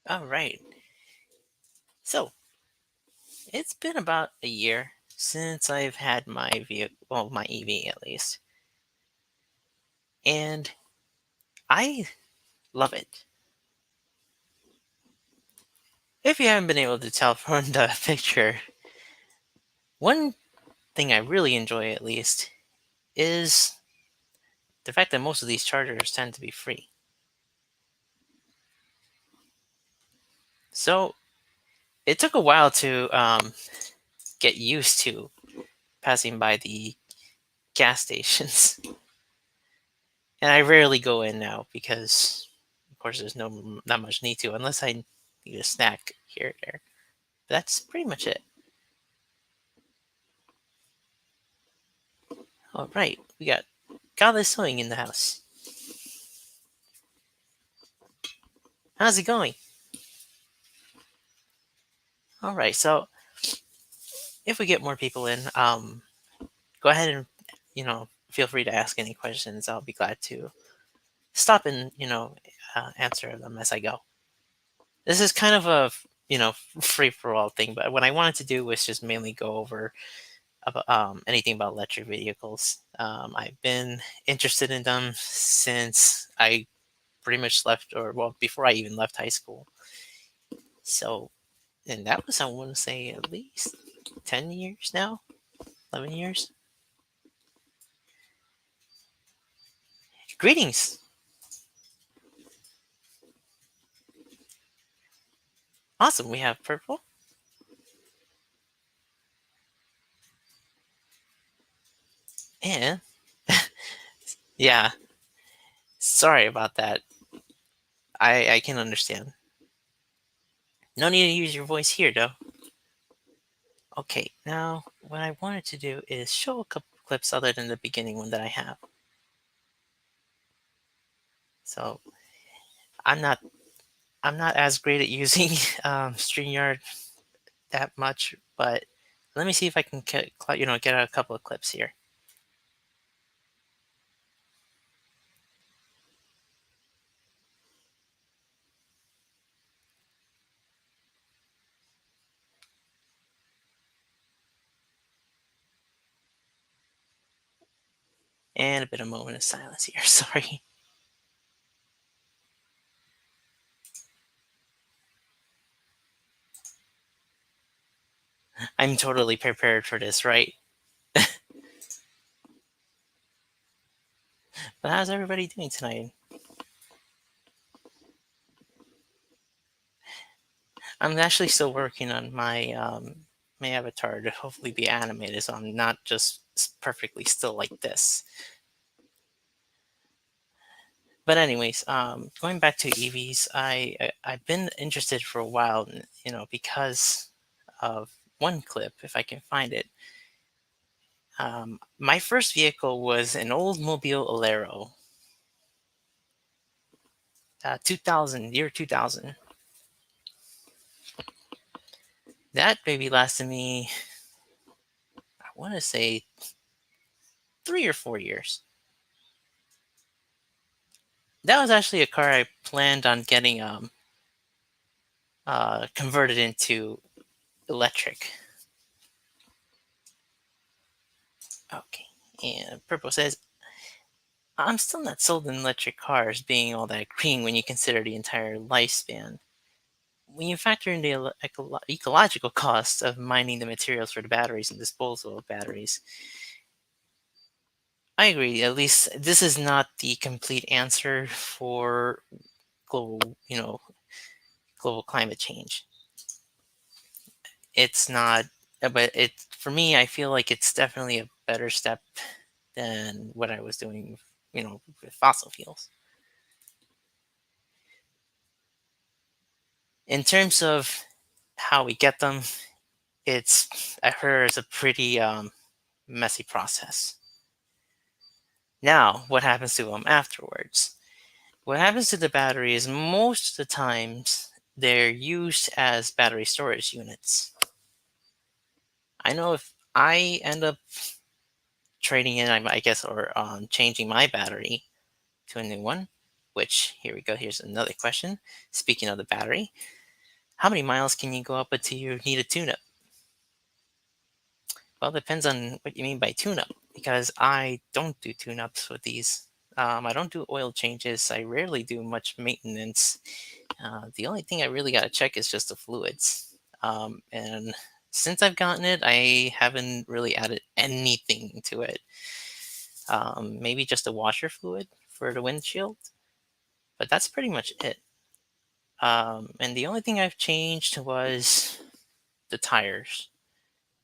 All right. So it's been about a year since I've had my vehicle, well, my EV at least, and I love it. If you haven't been able to tell from the picture, one thing I really enjoy at least is the fact that most of these chargers tend to be free. So it took a while to get used to passing by the gas stations, and I rarely go in now because, of course, there's not much need to unless I need a snack here or there. That's pretty much it. All right, we got godless sewing in the house. How's it going? All right, so if we get more people in, go ahead and feel free to ask any questions. I'll be glad to stop and answer them as I go. This is kind of a free for all thing, but what I wanted to do was just mainly go over anything about electric vehicles. I've been interested in them since I pretty much left, or well, before I even left high school. So, and that was, I want to say, at least 10 years now, 11 years. Greetings. Awesome. We have purple. And yeah, sorry about that. I can understand. No need to use your voice here, though. Okay, now what I wanted to do is show a couple clips other than the beginning one that I have. So I'm not I'm not as great at using StreamYard that much, but let me see if I can get a couple of clips here. And a bit of moment of silence here. Sorry. I'm totally prepared for this, right? But how's everybody doing tonight? I'm actually still working on my avatar to hopefully be animated, so I'm not just perfectly still like this. But anyways, going back to EVs, I've been interested for a while, because of one clip, if I can find it. My first vehicle was an old Mobile Alero, 2000, year 2000. That baby lasted me, I want to say, 3 or 4 years. That was actually a car I planned on getting converted into electric. Okay, and Purple says, I'm still not sold on electric cars being all that green when you consider the entire lifespan. When you factor in the ecological costs of mining the materials for the batteries and disposal of batteries, I agree. At least this is not the complete answer for global, global climate change. It's not, but it for me, I feel like it's definitely a better step than what I was doing, with fossil fuels. In terms of how we get them, I heard it's a pretty messy process. Now, what happens to them afterwards? What happens to the battery is most of the times they're used as battery storage units. I know if I end up trading in, I guess, or changing my battery to a new one, which here we go. Here's another question. Speaking of the battery, How many miles can you go up until you need a tune-up? Well, it depends on what you mean by tune-up, because I don't do tune-ups with these. I don't do oil changes. I rarely do much maintenance. The only thing I really got to check is just the fluids. And since I've gotten it, I haven't really added anything to it. Maybe just a washer fluid for the windshield, but that's pretty much it. And the only thing I've changed was the tires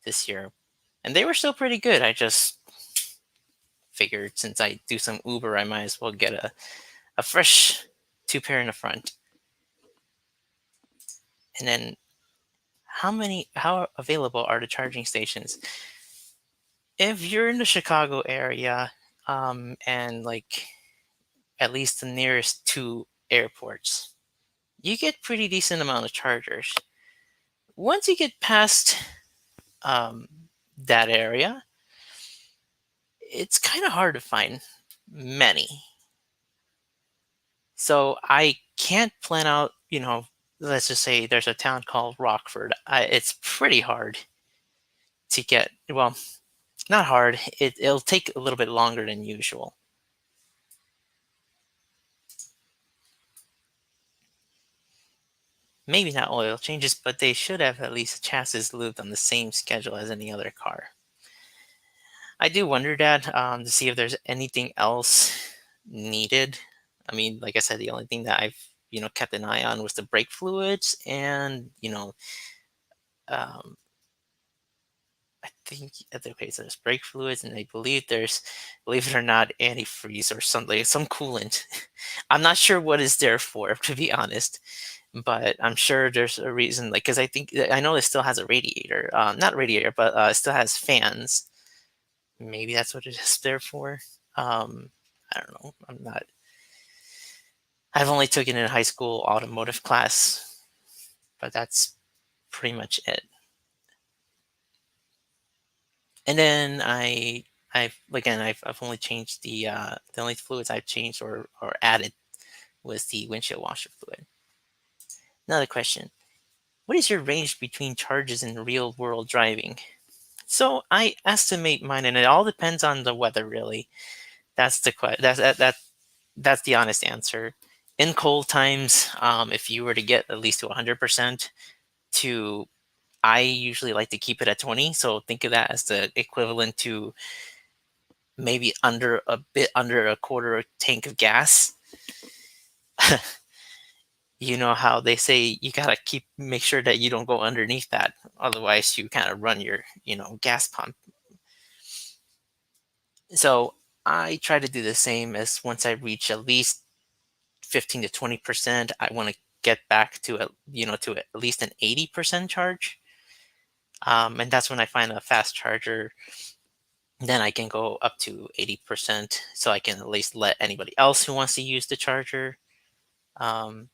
this year, and they were still pretty good. I just figured since I do some Uber, I might as well get a fresh two pair in the front. And then how available are the charging stations? If you're in the Chicago area, and like at least the nearest two airports, you get pretty decent amount of chargers. Once you get past um, that area, it's kind of hard to find many. So I can't plan out, let's just say there's a town called Rockford. It's pretty hard to get, well, not hard. It'll take a little bit longer than usual. Maybe not oil changes, but they should have at least chassis lubed on the same schedule as any other car. I do wonder that, to see if there's anything else needed. I mean, like I said, the only thing that I've kept an eye on was the brake fluids, and um, I think okay, so there's brake fluids, and I believe there's, believe it or not, antifreeze or something, some coolant. I'm not sure what is there for, to be honest, but I'm sure there's a reason. Like, because I know it still has a radiator, not radiator, but it still has fans. Maybe that's what it is there for. I don't know. I'm not. I've only taken in high school automotive class, but that's pretty much it. And then I've only changed the only fluids I've changed or added was the windshield washer fluid. Another question: what is your range between charges in real world driving? So I estimate mine, and it all depends on the weather, really. That's the que- that's the honest answer. In cold times, if you were to get at least to 100%, to I usually like to keep it at 20. So think of that as the equivalent to maybe under a bit under a quarter tank of gas. You know how they say you gotta make sure that you don't go underneath that, otherwise you kind of run your gas pump. So I try to do the same. As once I reach at least 15 to 20%, I want to get back to at least an 80% charge. And that's when I find a fast charger. Then I can go up to 80%, so I can at least let anybody else who wants to use the charger. Um,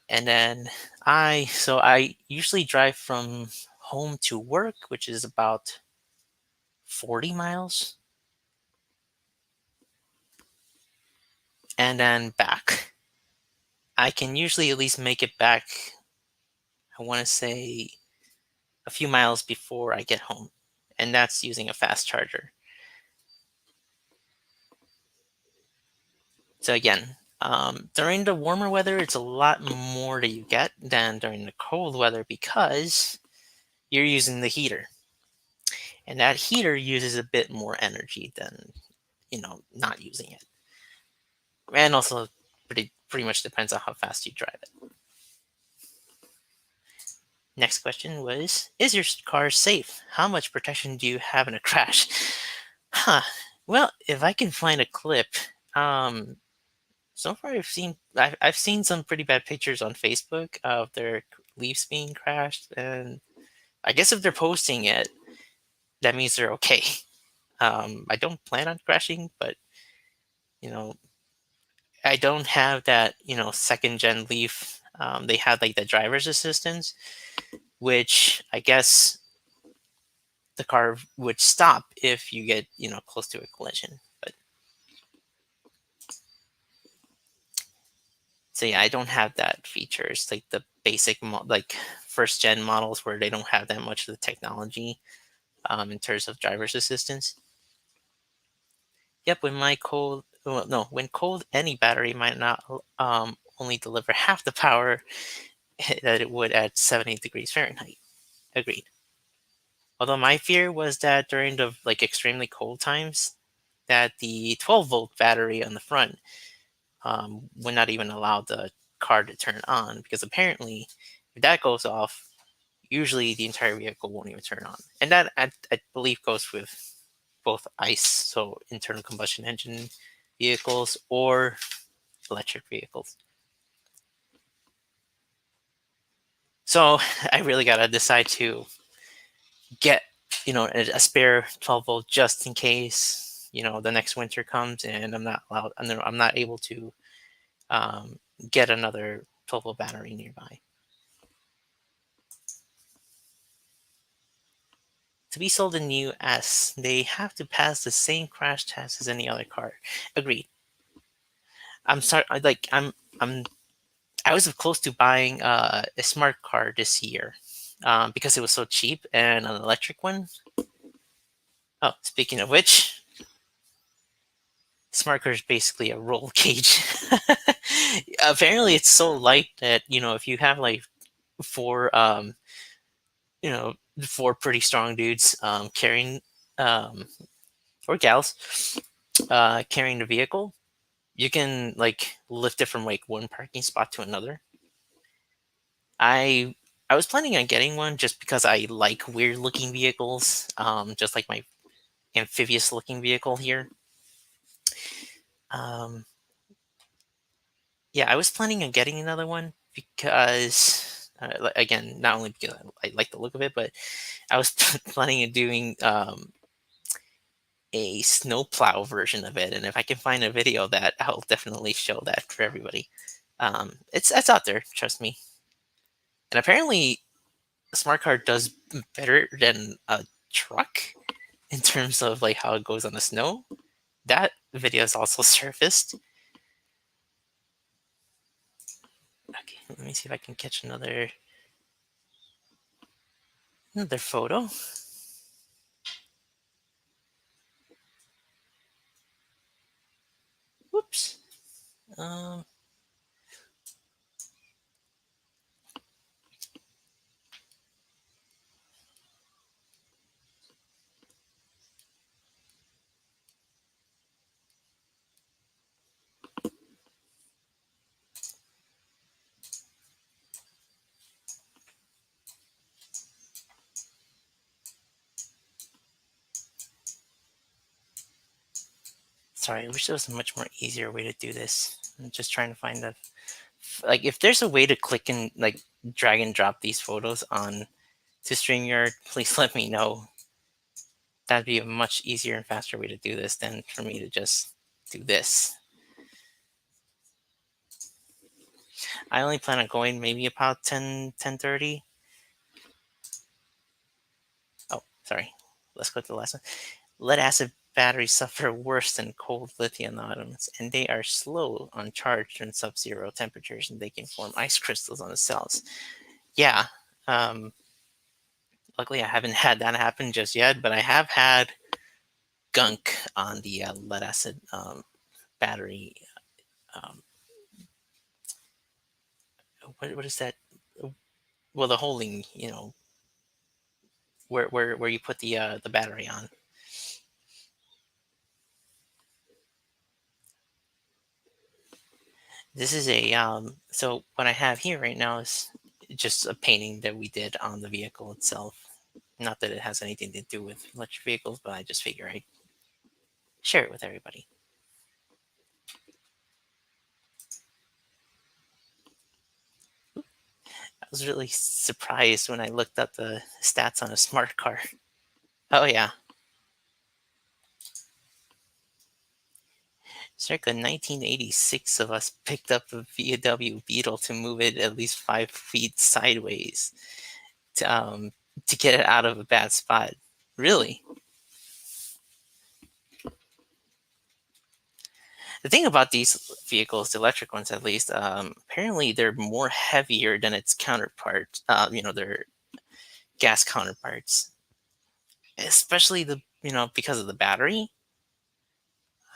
and then I usually drive from home to work, which is about 40 miles, and then back. I can usually at least make it back, I want to say, a few miles before I get home, and that's using a fast charger. So again, during the warmer weather, it's a lot more that you get than during the cold weather, because you're using the heater, and that heater uses a bit more energy than not using it, and also pretty much depends on how fast you drive it. Next question was: is your car safe? How much protection do you have in a crash? Huh. Well, if I can find a clip, um, so far I've seen some pretty bad pictures on Facebook of their Leafs being crashed, and I guess if they're posting it, that means they're okay. I don't plan on crashing, but you know, I don't have that second gen Leaf. They have like the driver's assistance, which I guess the car would stop if you get close to a collision. But So yeah, I don't have that feature. It's like the basic like first gen models where they don't have that much of the technology in terms of driver's assistance. Yep, when my cold, well, no, when cold, any battery might not only deliver half the power that it would at 70 degrees Fahrenheit. Agreed. Although my fear was that during the like extremely cold times, that the 12-volt battery on the front would not even allow the car to turn on because apparently, if that goes off, usually the entire vehicle won't even turn on. And that I believe goes with both ICE, so internal combustion engine vehicles, or electric vehicles. So I really gotta decide to get a spare 12 volt just in case the next winter comes and I'm not able to um, get another 12 volt battery nearby. To be sold in the US, they have to pass the same crash test as any other car. Agreed. I'm sorry. I'm I was close to buying a smart car this year because it was so cheap and an electric one. Oh, speaking of which, smart car is basically a roll cage. Apparently, it's so light that if you have like four you know four pretty strong dudes carrying um, or gals carrying the vehicle, you can like lift it from like one parking spot to another. I I was planning on getting one just because I like weird looking vehicles, just like my amphibious looking vehicle here. Um, yeah, I was planning on getting another one because, again, not only because I like the look of it, but I was planning on doing a snowplow version of it. And if I can find a video of that, I'll definitely show that for everybody. It's out there, trust me. And apparently, a smart car does better than a truck in terms of like how it goes on the snow. That video is also surfaced. Okay, let me see if I can catch another photo. Whoops. Um, Sorry, I wish there was a much more easier way to do this. I'm just trying to find a like if there's a way to click and like drag and drop these photos on to StreamYard, please let me know. That'd be a much easier and faster way to do this than for me to just do this. I only plan on going maybe about 10:30. Oh, sorry. Let's go to the last one. Lead acid batteries suffer worse than cold lithium atoms, and they are slow on charge during sub-zero temperatures, and they can form ice crystals on the cells. Yeah. Um, Luckily, I haven't had that happen just yet, but I have had gunk on the lead acid battery. Um, what is that? Well, the holding, where you put the battery on. This is so what I have here right now is just a painting that we did on the vehicle itself. Not that it has anything to do with electric vehicles, but I just figure I'd share it with everybody. I was really surprised when I looked up the stats on a smart car. Oh yeah, circa 1986 of us picked up a VW Beetle to move it at least 5 feet sideways to um to get it out of a bad spot. Really? The thing about these vehicles, the electric ones at least, apparently they're more heavier than its counterpart. Their gas counterparts, especially because of the battery,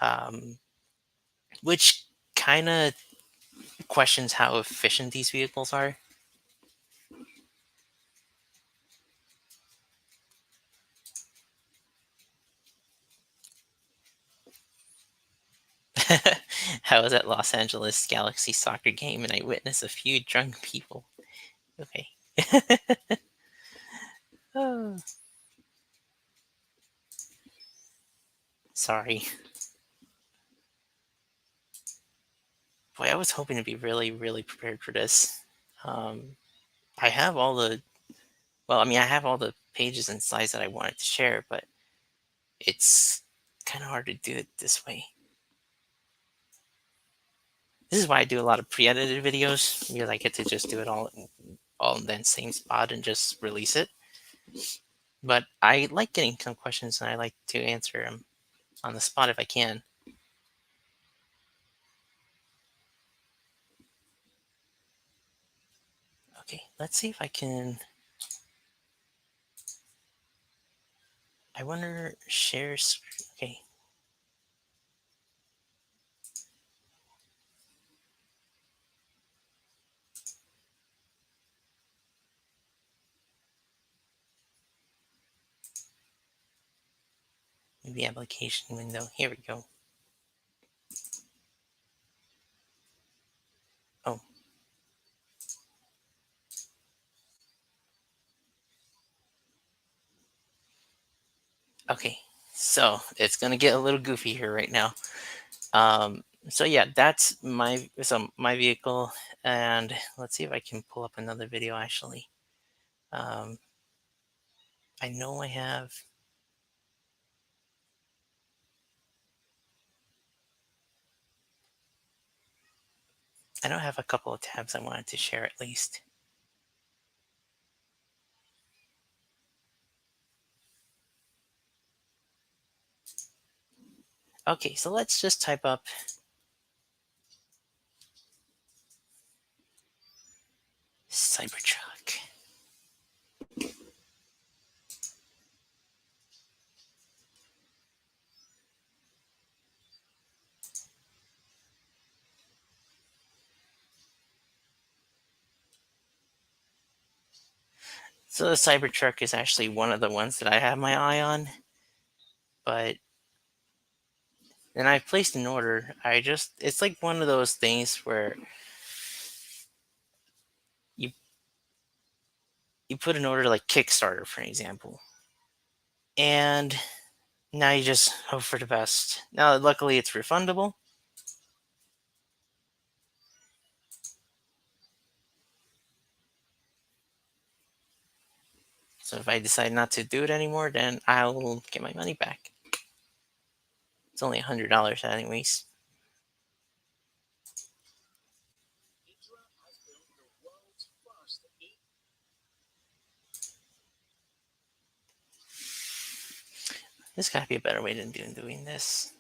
um, which kind of questions how efficient these vehicles are. I was at Los Angeles Galaxy soccer game and I witnessed a few drunk people. Okay. Oh, sorry. Boy, I was hoping to be really, really prepared for this. Um, I have all the, well, I mean, I have all the pages and slides that I wanted to share, but it's kind of hard to do it this way. This is why I do a lot of pre-edited videos because I get to just do it all in that same spot and just release it. But I like getting some questions and I like to answer them on the spot if I can. Okay, let's see if I can. I wonder share. Okay, maybe application window. Here we go. Oh, okay. So it's gonna get a little goofy here right now. So yeah, that's my vehicle, and let's see if I can pull up another video actually. Um, I know I have. I know I have a couple of tabs I wanted to share at least. Okay, so let's just type up Cybertruck. So the Cybertruck is actually one of the ones that I have my eye on, but then I placed an order. It's like one of those things where you you put an order like Kickstarter, for example, and now you just hope for the best. Now, luckily, it's refundable. So if I decide not to do it anymore, then I'll get my money back. It's only $100 anyways. There's gotta be a better way than doing this.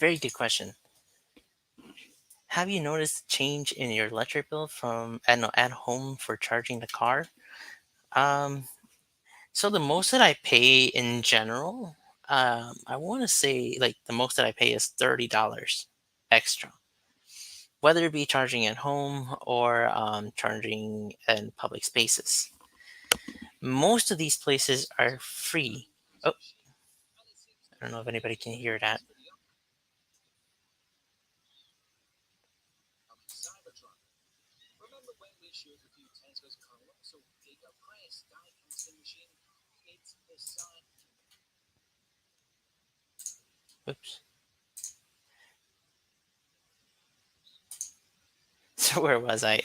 Very good question. Have you noticed change in your electric bill from at home for charging the car? Um, so the most that I pay in general, I want to say like the most that I pay is $30 extra, whether it be charging at home or charging in public spaces. Most of these places are free. Oh, I don't know if anybody can hear that. Oops. So where was I?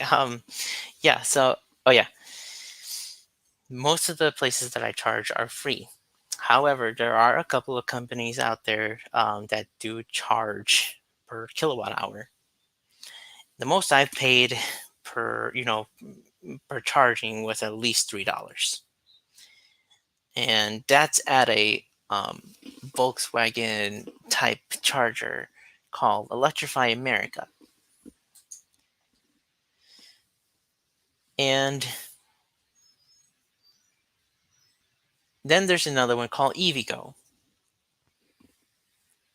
Yeah. So, oh yeah, most of the places that I charge are free. However, there are a couple of companies out there that do charge per kilowatt hour. The most I've paid per, per charging was at least $3, and that's at a Volkswagen type charger called Electrify America. And then there's another one called EVgo.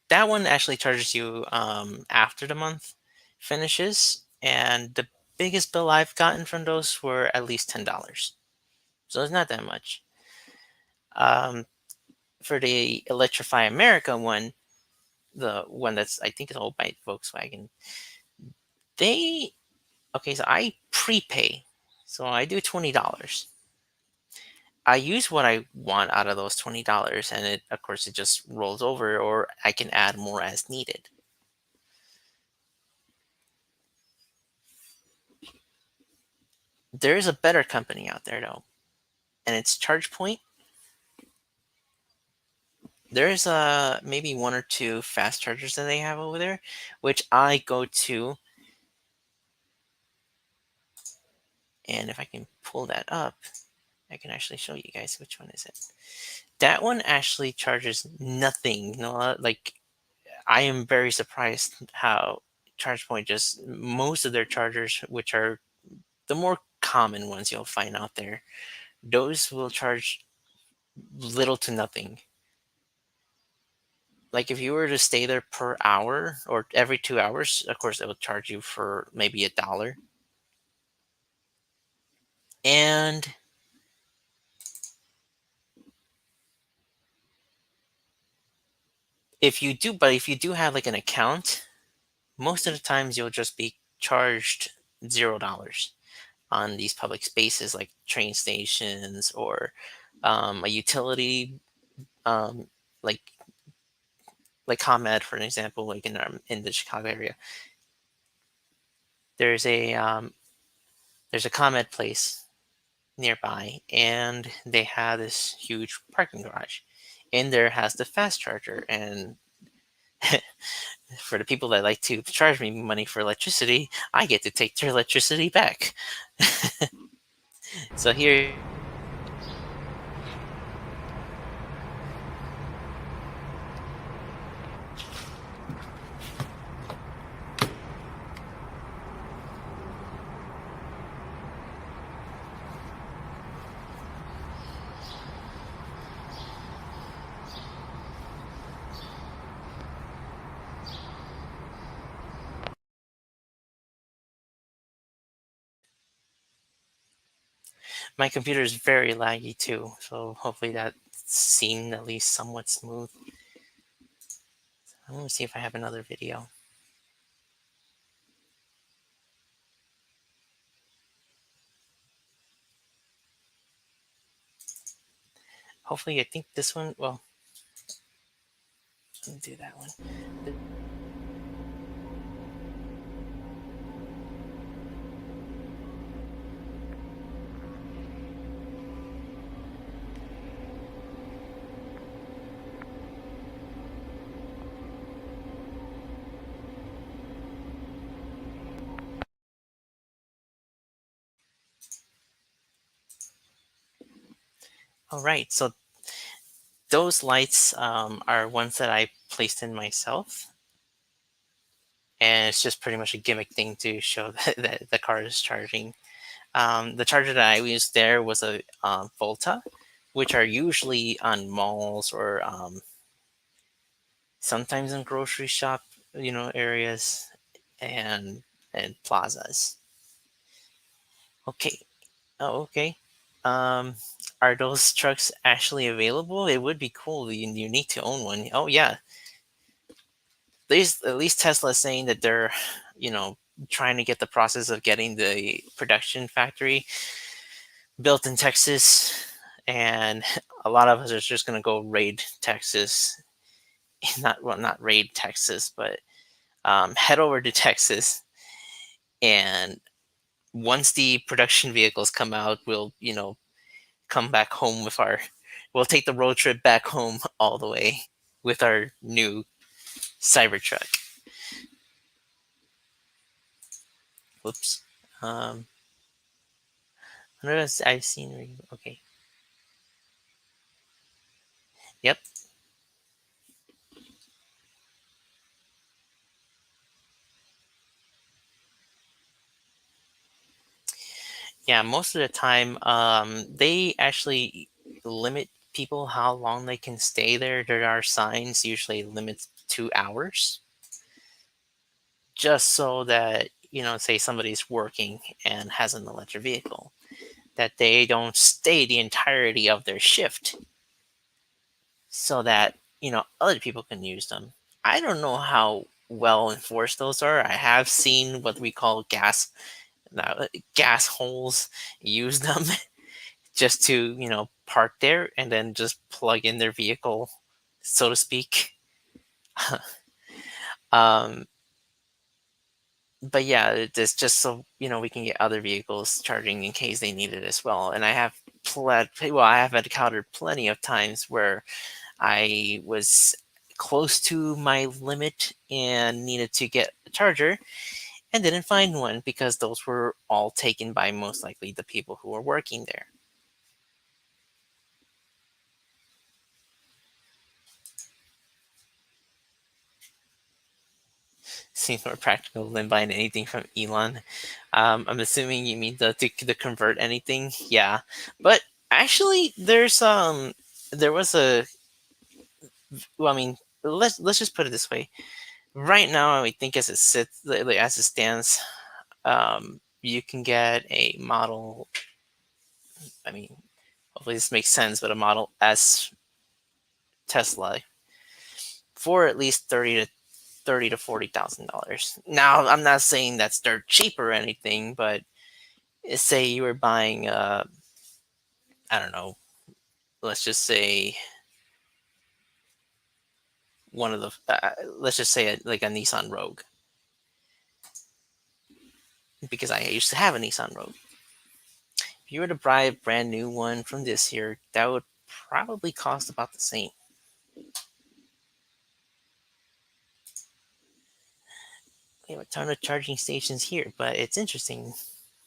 That one actually charges you after the month finishes, and the biggest bill I've gotten from those were at least $10. So it's not that much. Um, for the Electrify America one, the one that's I think is owned by Volkswagen, they okay. So I prepay, so I do $20. I use what I want out of those $20, and it of course it just rolls over, or I can add more as needed. There is a better company out there though, and it's ChargePoint. There's maybe one or two fast chargers that they have over there, which I go to, and if I can pull that up, I can actually show you guys which one is it. That one actually charges nothing. Like I am very surprised how ChargePoint just most of their chargers, which are the more common ones you'll find out there, those will charge little to nothing. Like if you were to stay there per hour or every 2 hours, of course it will charge you for maybe $1. And if you do have like an account, most of the times you'll just be charged $0 on these public spaces like train stations or a utility, um, like ComEd, for an example, like in the Chicago area. There's a there's a ComEd place nearby, and they have this huge parking garage. In there has the fast charger, and for the people that like to charge me money for electricity, I get to take their electricity back. So here, my computer is very laggy too, so hopefully that seemed at least somewhat smooth. I'm gonna see if I have another video. Hopefully, I think this one. Well, let me do that one. All right, so those lights are ones that I placed in myself, and it's just pretty much a gimmick thing to show that the car is charging. The charger that I used there was a Volta, which are usually on malls or sometimes in grocery shop, areas and plazas. Okay. Oh, okay. Um, are those trucks actually available? It would be cool. You need to own one. Oh yeah, at least Tesla's saying that they're, you know, trying to get the process of getting the production factory built in Texas, and a lot of us are just gonna go raid Texas. Not raid Texas, but head over to Texas, and once the production vehicles come out, we'll come back home with our. We'll take the road trip back home all the way with our new Cybertruck. Whoops. Um, Notice I've seen. Okay. Yep. Yeah. Most of the time, they actually limit people how long they can stay there. There are signs usually limits 2 hours, just so that say somebody's working and has an electric vehicle, that they don't stay the entirety of their shift, so that other people can use them. I don't know how well enforced those are. I have seen what we call gas holes use them just to park there and then just plug in their vehicle, so to speak. um, but yeah, it's just so we can get other vehicles charging in case they need it as well. And I have encountered plenty of times where I was close to my limit and needed to get a charger and didn't find one because those were all taken by most likely the people who were working there. Seems more practical than buying anything from Elon. I'm assuming you mean to convert anything. Yeah, but actually, there was a well, I mean, let's just put it this way. Right now, I think as it sits, like, as it stands, you can get a model. I mean, hopefully this makes sense, but a Model S Tesla for at least thirty to $40,000. Now, I'm not saying that's dirt cheap or anything, but say you were buying, I don't know, let's just say let's just say like a Nissan Rogue, because I used to have a Nissan Rogue. If you were to buy a brand new one from this year, that would probably cost about the same. We have a ton of charging stations here, but it's interesting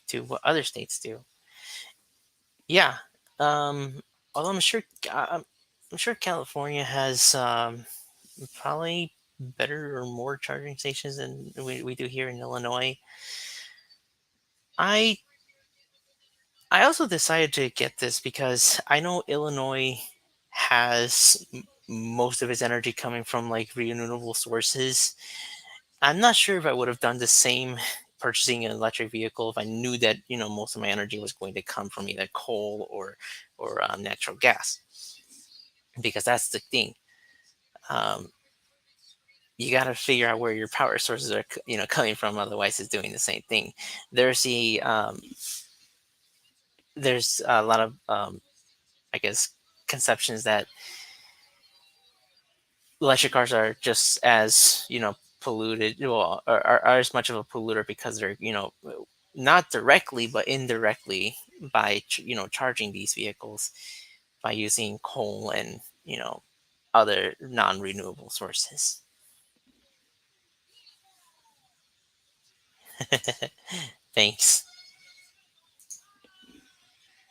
to what other states do. Yeah. Although I'm sure California has probably better or more charging stations than we do here in Illinois. I I also decided to get this because I know Illinois has most of its energy coming from like renewable sources. I'm not sure if I would have done the same purchasing an electric vehicle if I knew that most of my energy was going to come from either coal or natural gas, because that's the thing. Um, you got to figure out where your power sources are coming from, otherwise it's doing the same thing. There's the there's a lot of I guess conceptions that electric cars are just as polluted, well, are as much of a polluter because they're not directly but indirectly by charging these vehicles by using coal and other non-renewable sources. Thanks.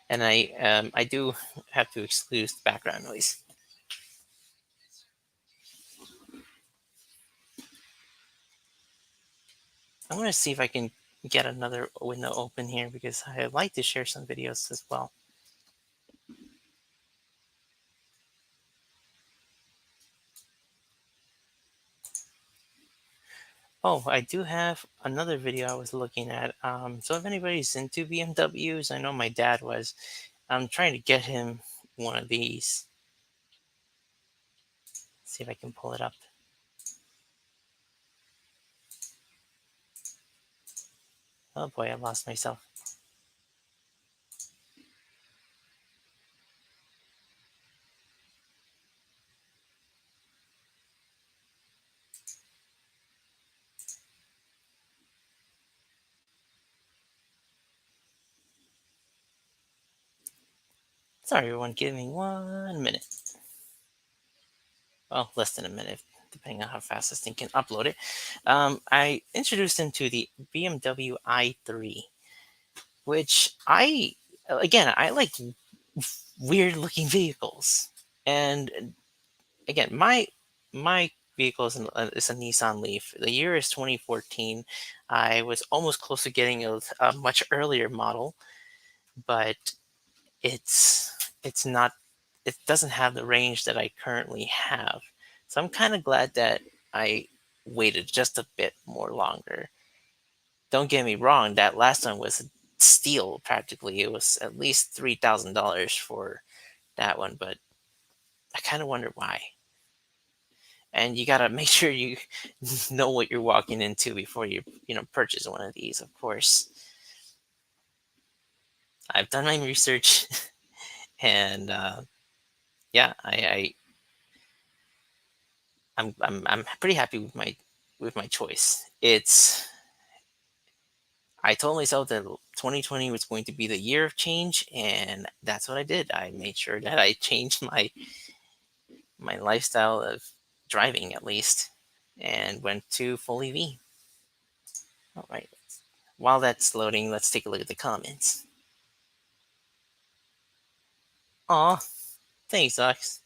And I do have to exclude background noise. I want to see if I can get another window open here because I'd like to share some videos as well. Oh, I do have another video I was looking at. So if anybody's into BMWs, I know my dad was. I'm trying to get him one of these. See if I can pull it up. Oh boy, I lost myself. Sorry, everyone, give me 1 minute. Well, less than a minute, depending on how fast this thing can upload it. I introduced him to the BMW i3, which I again, I like weird looking vehicles. And again, my vehicle is a Nissan Leaf. The year is 2014. I was almost close to getting a much earlier model, but it's not. It doesn't have the range that I currently have. So I'm kind of glad that I waited just a bit more longer. Don't get me wrong, that last one was a steal practically. It was at least $3,000 for that one, but I kind of wonder why. And you gotta make sure you know what you're walking into before you purchase one of these. Of course, I've done my research, and yeah, I'm pretty happy with my choice. I told myself that 2020 was going to be the year of change, and that's what I did. I made sure that I changed my lifestyle of driving at least, and went to full EV. All right. While that's loading, let's take a look at the comments. Aw, thanks, Ox.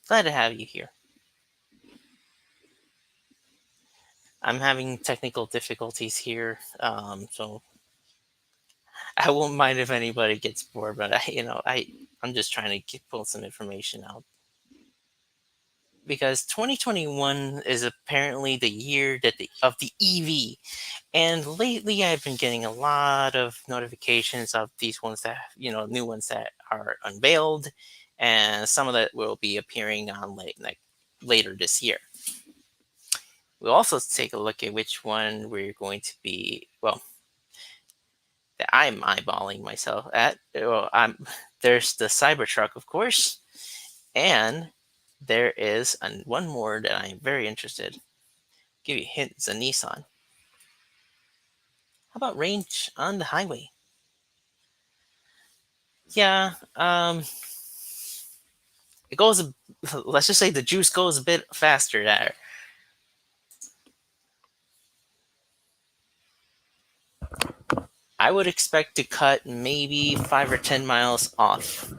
Glad to have you here. I'm having technical difficulties here, so I won't mind if anybody gets bored. But I'm just trying to pull some information out because 2021 is apparently the year of the EV, and lately I've been getting a lot of notifications of these ones that new ones that are unveiled, and some of that will be appearing on later this year. We'll also take a look at which one we're going to be, well, that I'm eyeballing myself at. Well, there's the Cybertruck, of course, and there is one more that I'm very interested. Give you a hint, it's a Nissan. How about range on the highway? Yeah, it goes. Let's just say the juice goes a bit faster there. I would expect to cut maybe 5 or 10 miles off.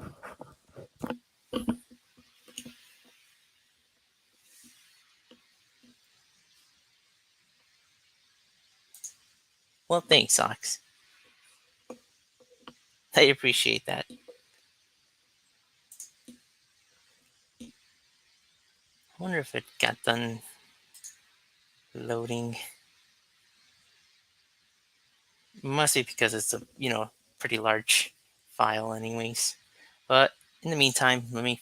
Well, thanks, Ox. I appreciate that. I wonder if it got done loading. Must be because it's a pretty large file, anyways. But in the meantime, let me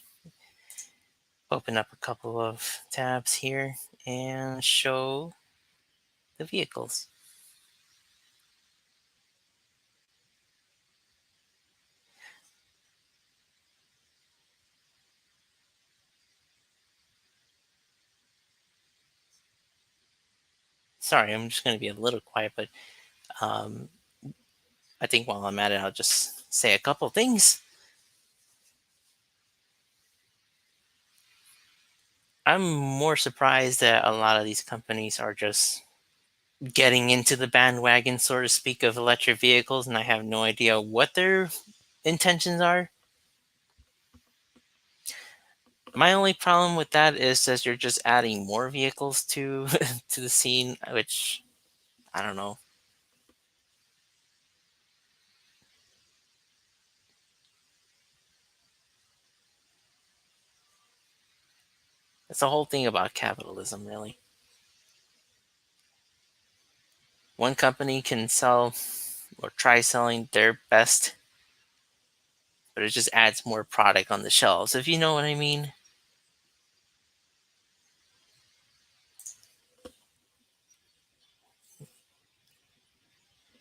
open up a couple of tabs here and show the vehicles. Sorry, I'm just going to be a little quiet, but um, I think while I'm at it, I'll just say a couple things. I'm more surprised that a lot of these companies are just getting into the bandwagon, so to speak, of electric vehicles, and I have no idea what their intentions are. My only problem with that is that you're just adding more vehicles to to the scene, which I don't know. It's the whole thing about capitalism, really. One company can sell or try selling their best, but it just adds more product on the shelves, if you know what I mean.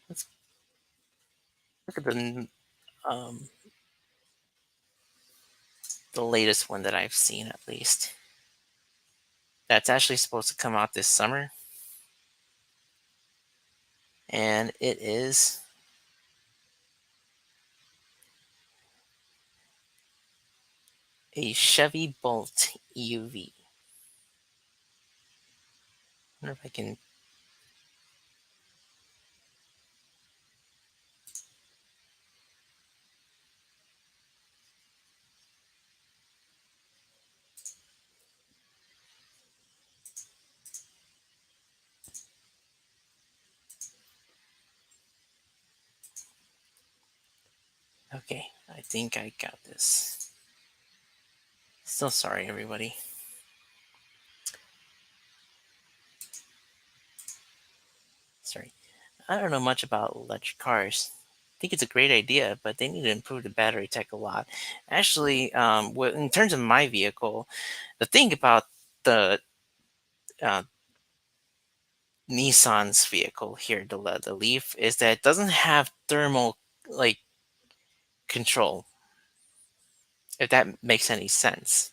Let's look at um, the latest one that I've seen, at least. That's actually supposed to come out this summer, and it is a Chevy Bolt EUV. wonder if I can. Okay, I think I got this. So sorry, everybody. Sorry. I don't know much about electric cars. I think it's a great idea, but they need to improve the battery tech a lot. Actually, in terms of my vehicle, the thing about the uh, Nissan's vehicle here, the Leaf, is that it doesn't have thermal like control, if that makes any sense.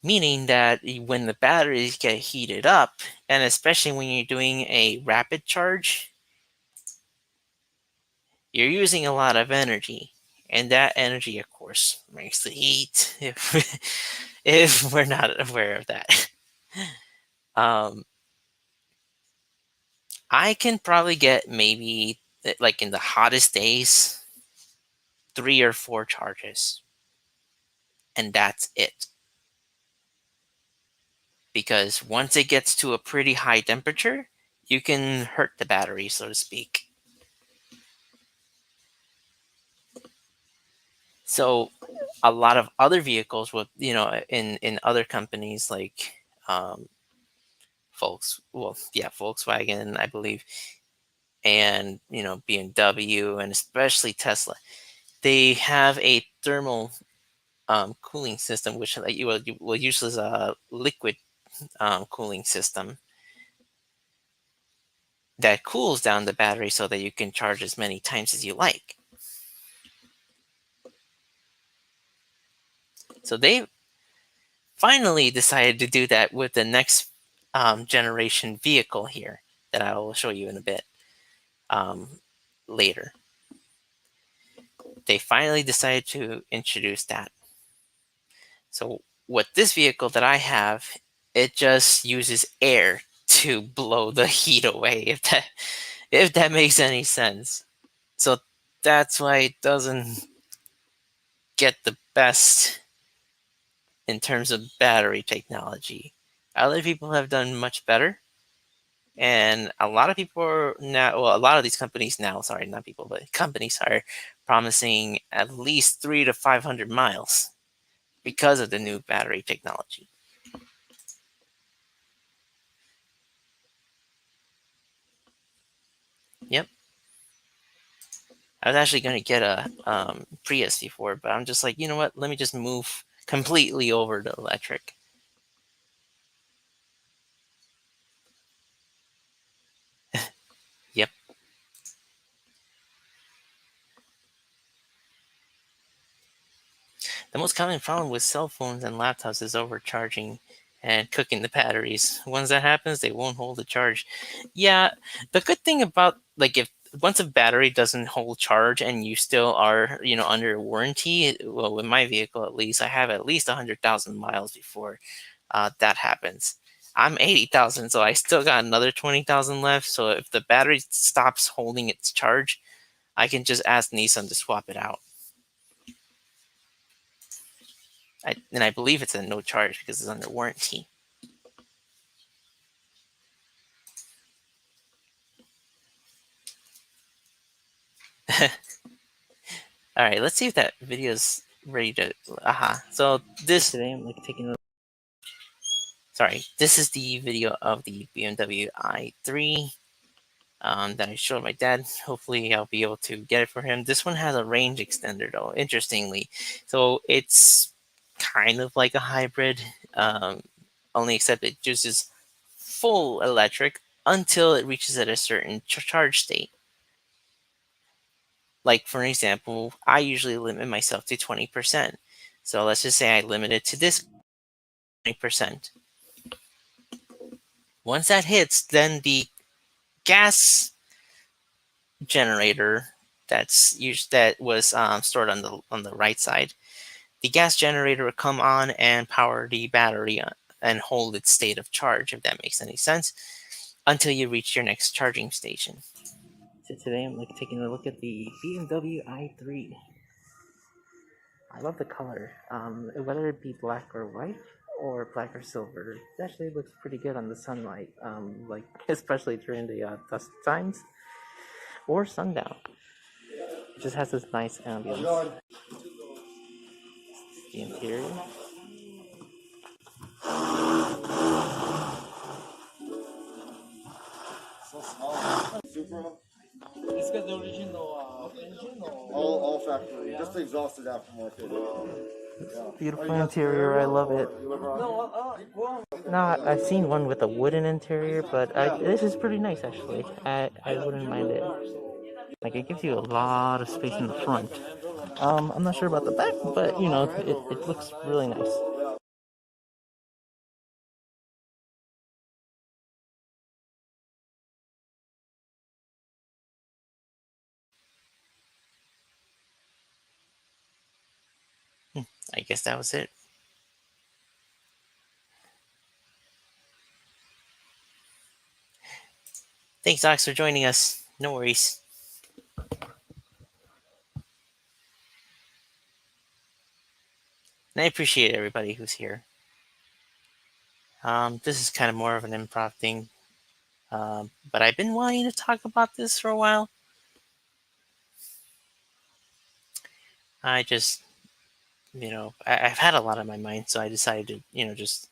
Meaning that when the batteries get heated up, and especially when you're doing a rapid charge, you're using a lot of energy. And that energy, of course, makes the heat if we're not aware of that. Um, I can probably get maybe, like in the hottest days, 3 or 4 charges, and that's it. Because once it gets to a pretty high temperature, you can hurt the battery, so to speak. So a lot of other vehicles with, in other companies like um, Volkswagen, I believe, and BMW, and especially Tesla, they have a thermal cooling system, which like, you will use as a liquid cooling system that cools down the battery so that you can charge as many times as you like. So they finally decided to do that with the next generation vehicle here that I will show you in a bit later. They finally decided to introduce that. So what this vehicle that I have, it just uses air to blow the heat away, if that makes any sense. So that's why it doesn't get the best in terms of battery technology. Other people have done much better. And a lot of people are now, well, a lot of these companies now, sorry, not people, but companies are promising at least 3 to 500 miles because of the new battery technology. Yep. I was actually going to get a Prius before, but I'm just like, you know what? Let me just move completely over to electric. Yep. The most common problem with cell phones and laptops is overcharging and cooking the batteries. Once that happens, they won't hold the charge. Yeah, the good thing about, like, if once a battery doesn't hold charge and you still are, under warranty, well, with my vehicle at least, I have at least 100,000 miles before that happens. I'm 80,000, so I still got another 20,000 left. So if the battery stops holding its charge, I can just ask Nissan to swap it out. And I believe it's a no charge because it's under warranty. All right, let's see if that video is ready to. Aha. So this today, I'm like taking. Sorry, this is the video of the BMW i3 that I showed my dad. Hopefully, I'll be able to get it for him. This one has a range extender, though. Interestingly, so it's kind of like a hybrid, only except it uses full electric until it reaches at a certain charge state. Like, for example, I usually limit myself to 20%. So let's just say I limit it to this 20%. Once that hits, then the gas generator that was stored on the right side, the gas generator will come on and power the battery and hold its state of charge, if that makes any sense, until you reach your next charging station. So today I'm like taking a look at the BMW i3. I love the color. Whether it be black or white or black or silver, it actually looks pretty good on the sunlight. Like especially during the dusk times or sundown. It just has this nice ambience. The interior. So small. Supra. It's got the original engine or all factory. Yeah. Just the exhausted aftermarket. Yeah. Beautiful interior. I love it. No, I've seen one with a wooden interior, but this is pretty nice actually. I wouldn't mind it. Like it gives you a lot of space in the front. I'm not sure about the back, but you know, it looks really nice. I guess that was it. Thanks, Alex, for joining us. No worries. And I appreciate everybody who's here. This is kind of more of an improv thing, but I've been wanting to talk about this for a while. I just, I've had a lot on my mind, so I decided to, just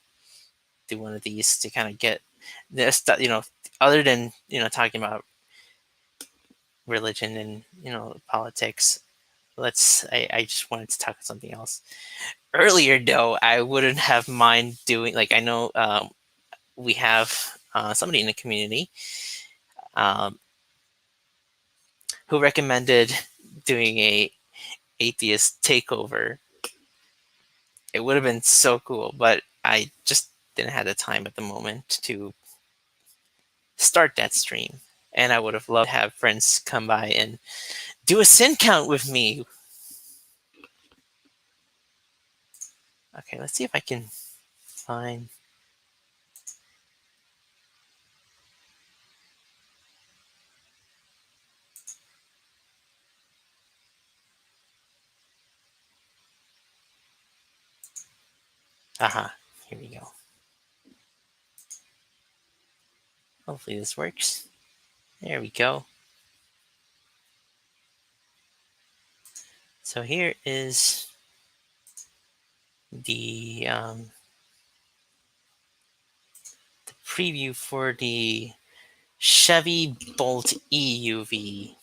do one of these to kind of get this, other than, talking about religion and, politics. I just wanted to talk about something else. Earlier, though, I wouldn't have mind doing, like, I know we have somebody in the community um, who recommended doing a atheist takeover. It would have been so cool, but I just didn't have the time at the moment to start that stream. And I would have loved to have friends come by and do a sin count with me. Okay, let's see if I can find. Aha, here we go. Hopefully this works. There we go. So here is the preview for the Chevy Bolt EUV.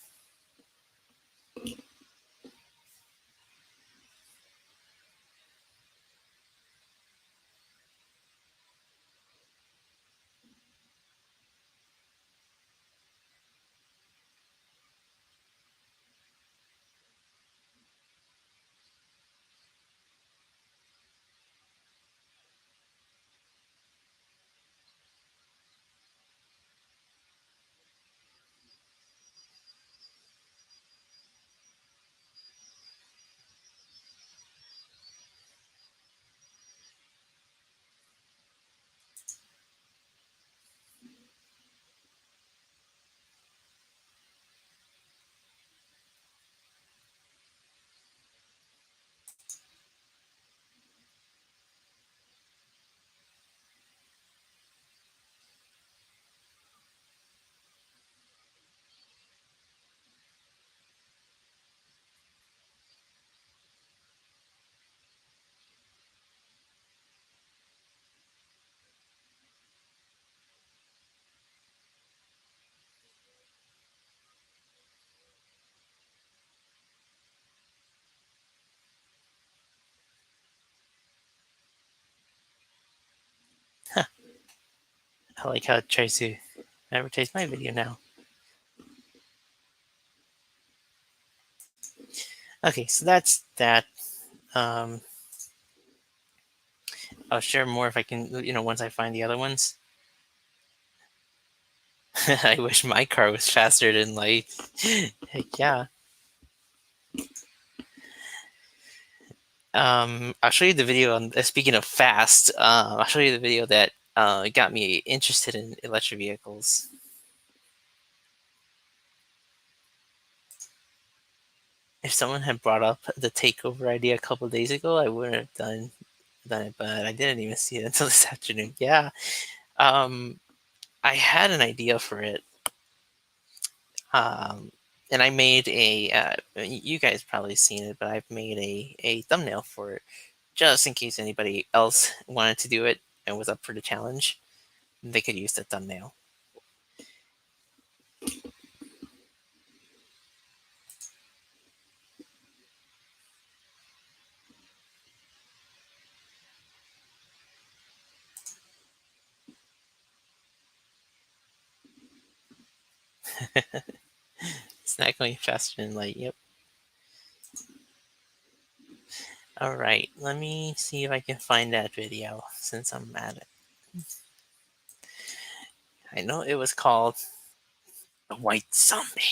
Huh, I like how it tries to advertise my video now. Okay, so that's that. Um, I'll share more if I can, once I find the other ones. I wish my car was faster than light. Heck yeah. I'll show you the video on speaking of fast, I'll show you the video that got me interested in electric vehicles. If someone had brought up the takeover idea a couple days ago, I wouldn't have done it, but I didn't even see it until this afternoon. Yeah. Um, I had an idea for it. Um, and I made you guys probably seen it, but I've made a thumbnail for it just in case anybody else wanted to do it and was up for the challenge. They could use the thumbnail. It's not going faster than light. Yep. All right. Let me see if I can find that video since I'm at it. I know it was called The White Zombie.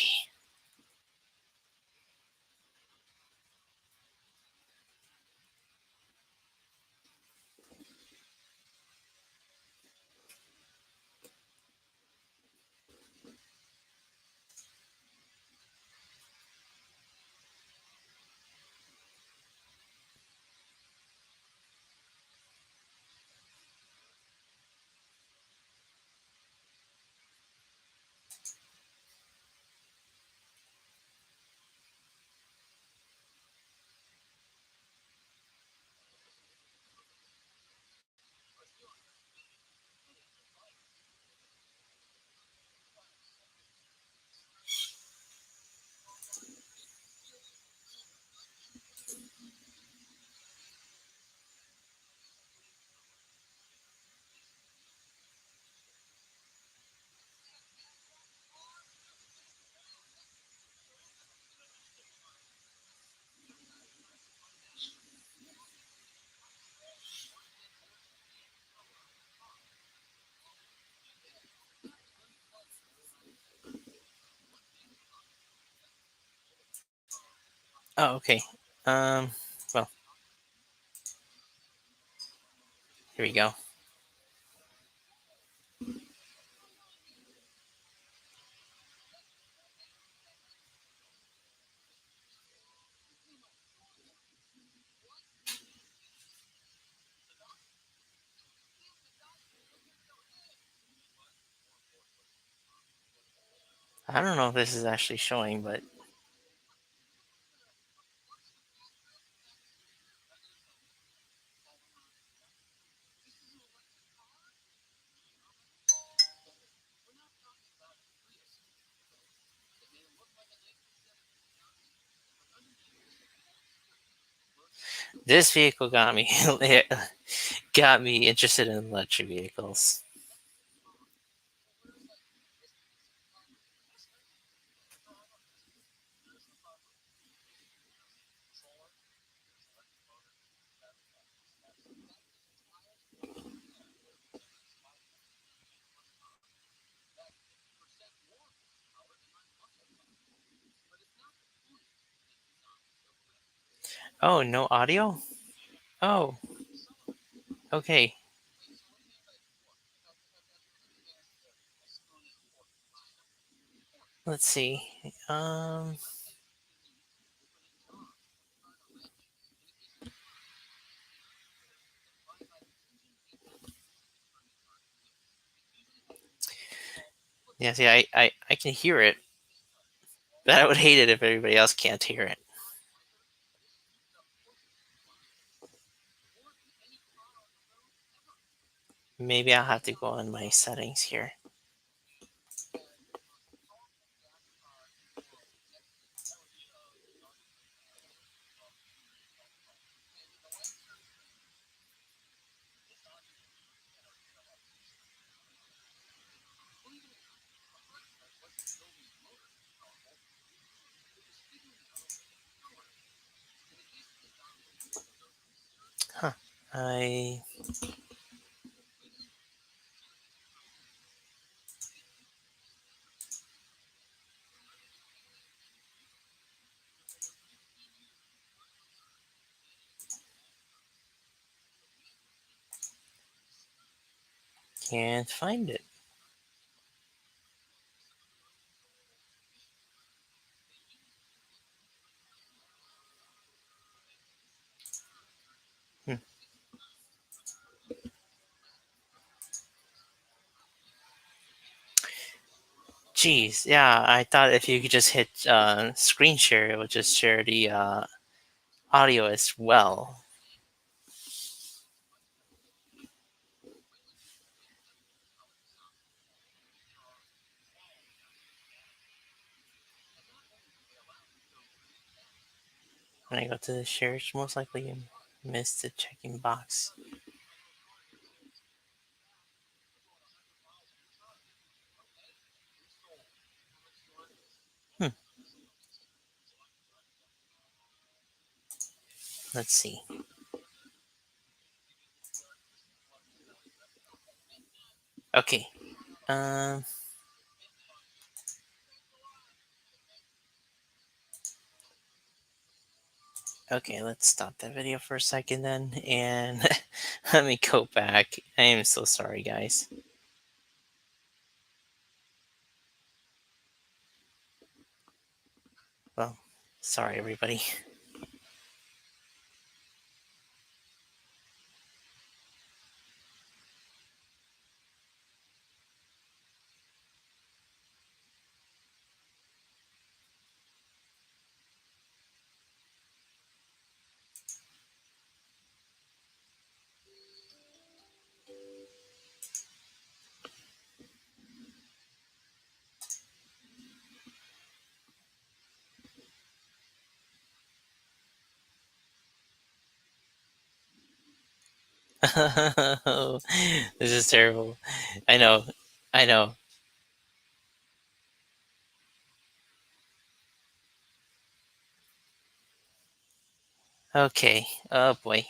Oh, okay. Um, well, here we go. I don't know if this is actually showing, but this vehicle got me got me interested in electric vehicles. Oh, no audio? Oh, okay. Let's see. Um, yeah, see, I can hear it, but I would hate it if everybody else can't hear it. Maybe I'll have to go on my settings here. Huh. I Can't find it. Hmm. Jeez, yeah, I thought if you could just hit screen share, it would just share the audio as well. When I go to the share, it's most likely you missed the checking box. Hmm. Let's see. Okay. Um. Okay, let's stop that video for a second then, and let me go back. I am so sorry, guys. Well, sorry, everybody. This is terrible. I know. I know. Okay. Oh boy.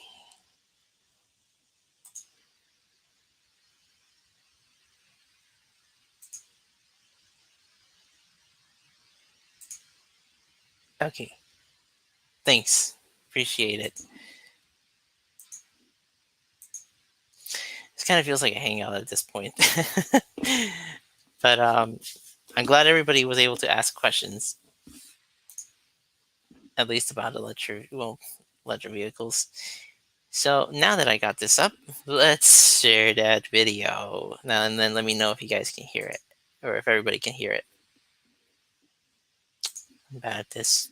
Okay. Thanks. Appreciate it. This kind of feels like a hangout at this point. But I'm glad everybody was able to ask questions, at least about electric vehicles. So now that I got this up, let's share that video now, and then let me know if you guys can hear it, or if everybody can hear it. I'm bad at this.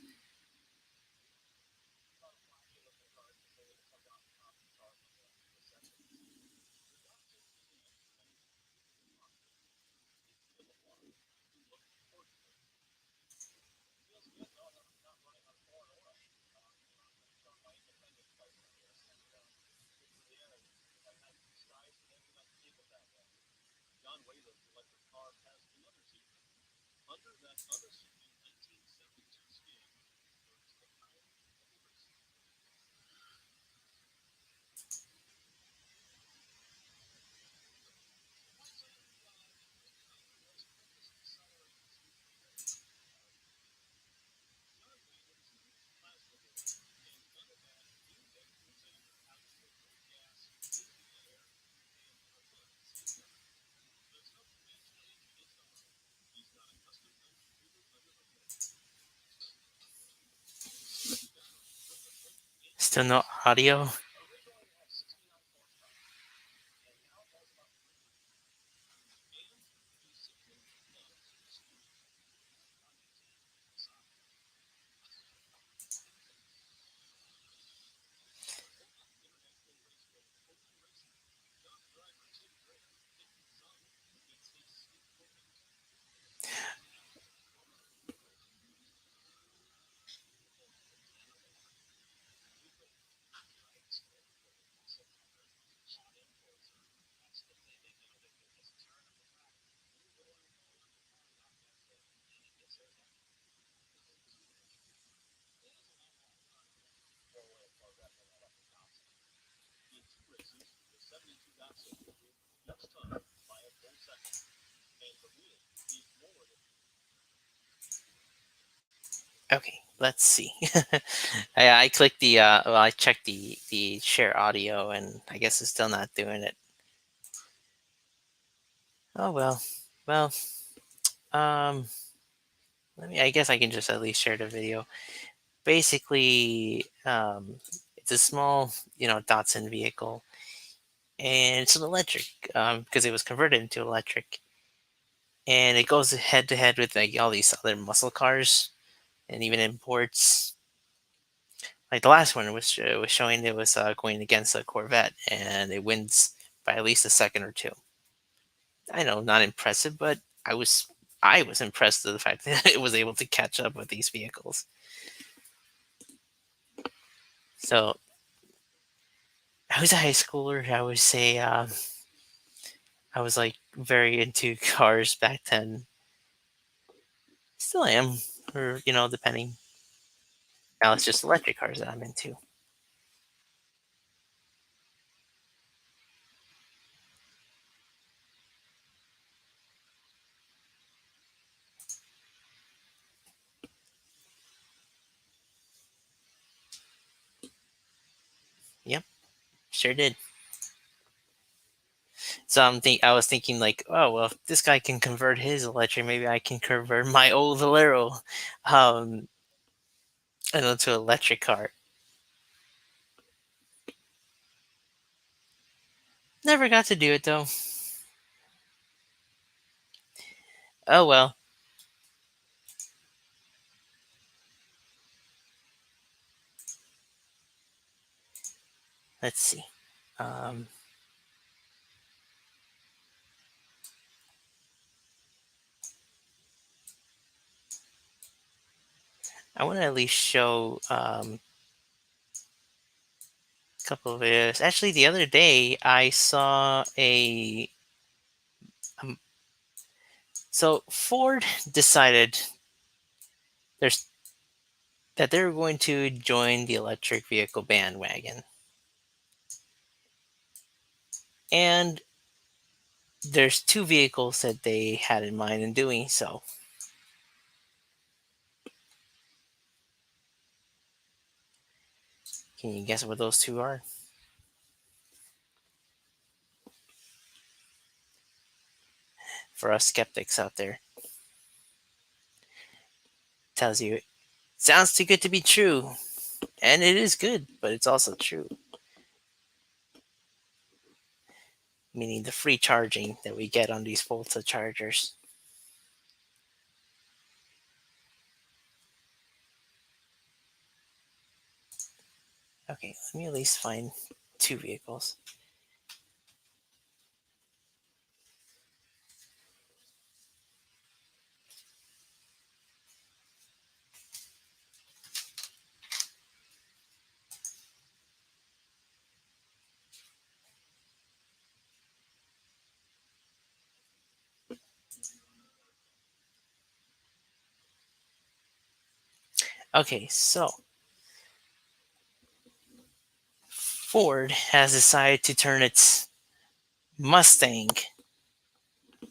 Still no audio. Okay, let's see. I clicked the well, I checked the share audio, and I guess it's still not doing it. Oh well. Well, um, I guess I can just at least share the video. Basically, it's a small, Datsun vehicle, and it's an electric, because it was converted into electric, and it goes head to head with like all these other muscle cars, and even imports. Like the last one was showing it was going against a Corvette, and it wins by at least a second or two. I know, not impressive, but I was impressed with the fact that it was able to catch up with these vehicles. So I was a high schooler. I would say I was like very into cars back then. Still am, or depending. Now it's just electric cars that I'm into. Yep, sure did. So I was thinking like, oh well, if this guy can convert his electric, maybe I can convert my old Valero, um, into an electric car. Never got to do it though. Oh well. Let's see. Um, I want to at least show a couple of videos. Actually, the other day I saw a. Um, so Ford decided there's that they're going to join the electric vehicle bandwagon, and there's two vehicles that they had in mind in doing so. Can you guess what those two are? For us skeptics out there, tells you sounds too good to be true, and it is good, but it's also true. Meaning the free charging that we get on these Volta chargers. Okay, let me at least find two vehicles. Okay, so Ford has decided to turn its Mustang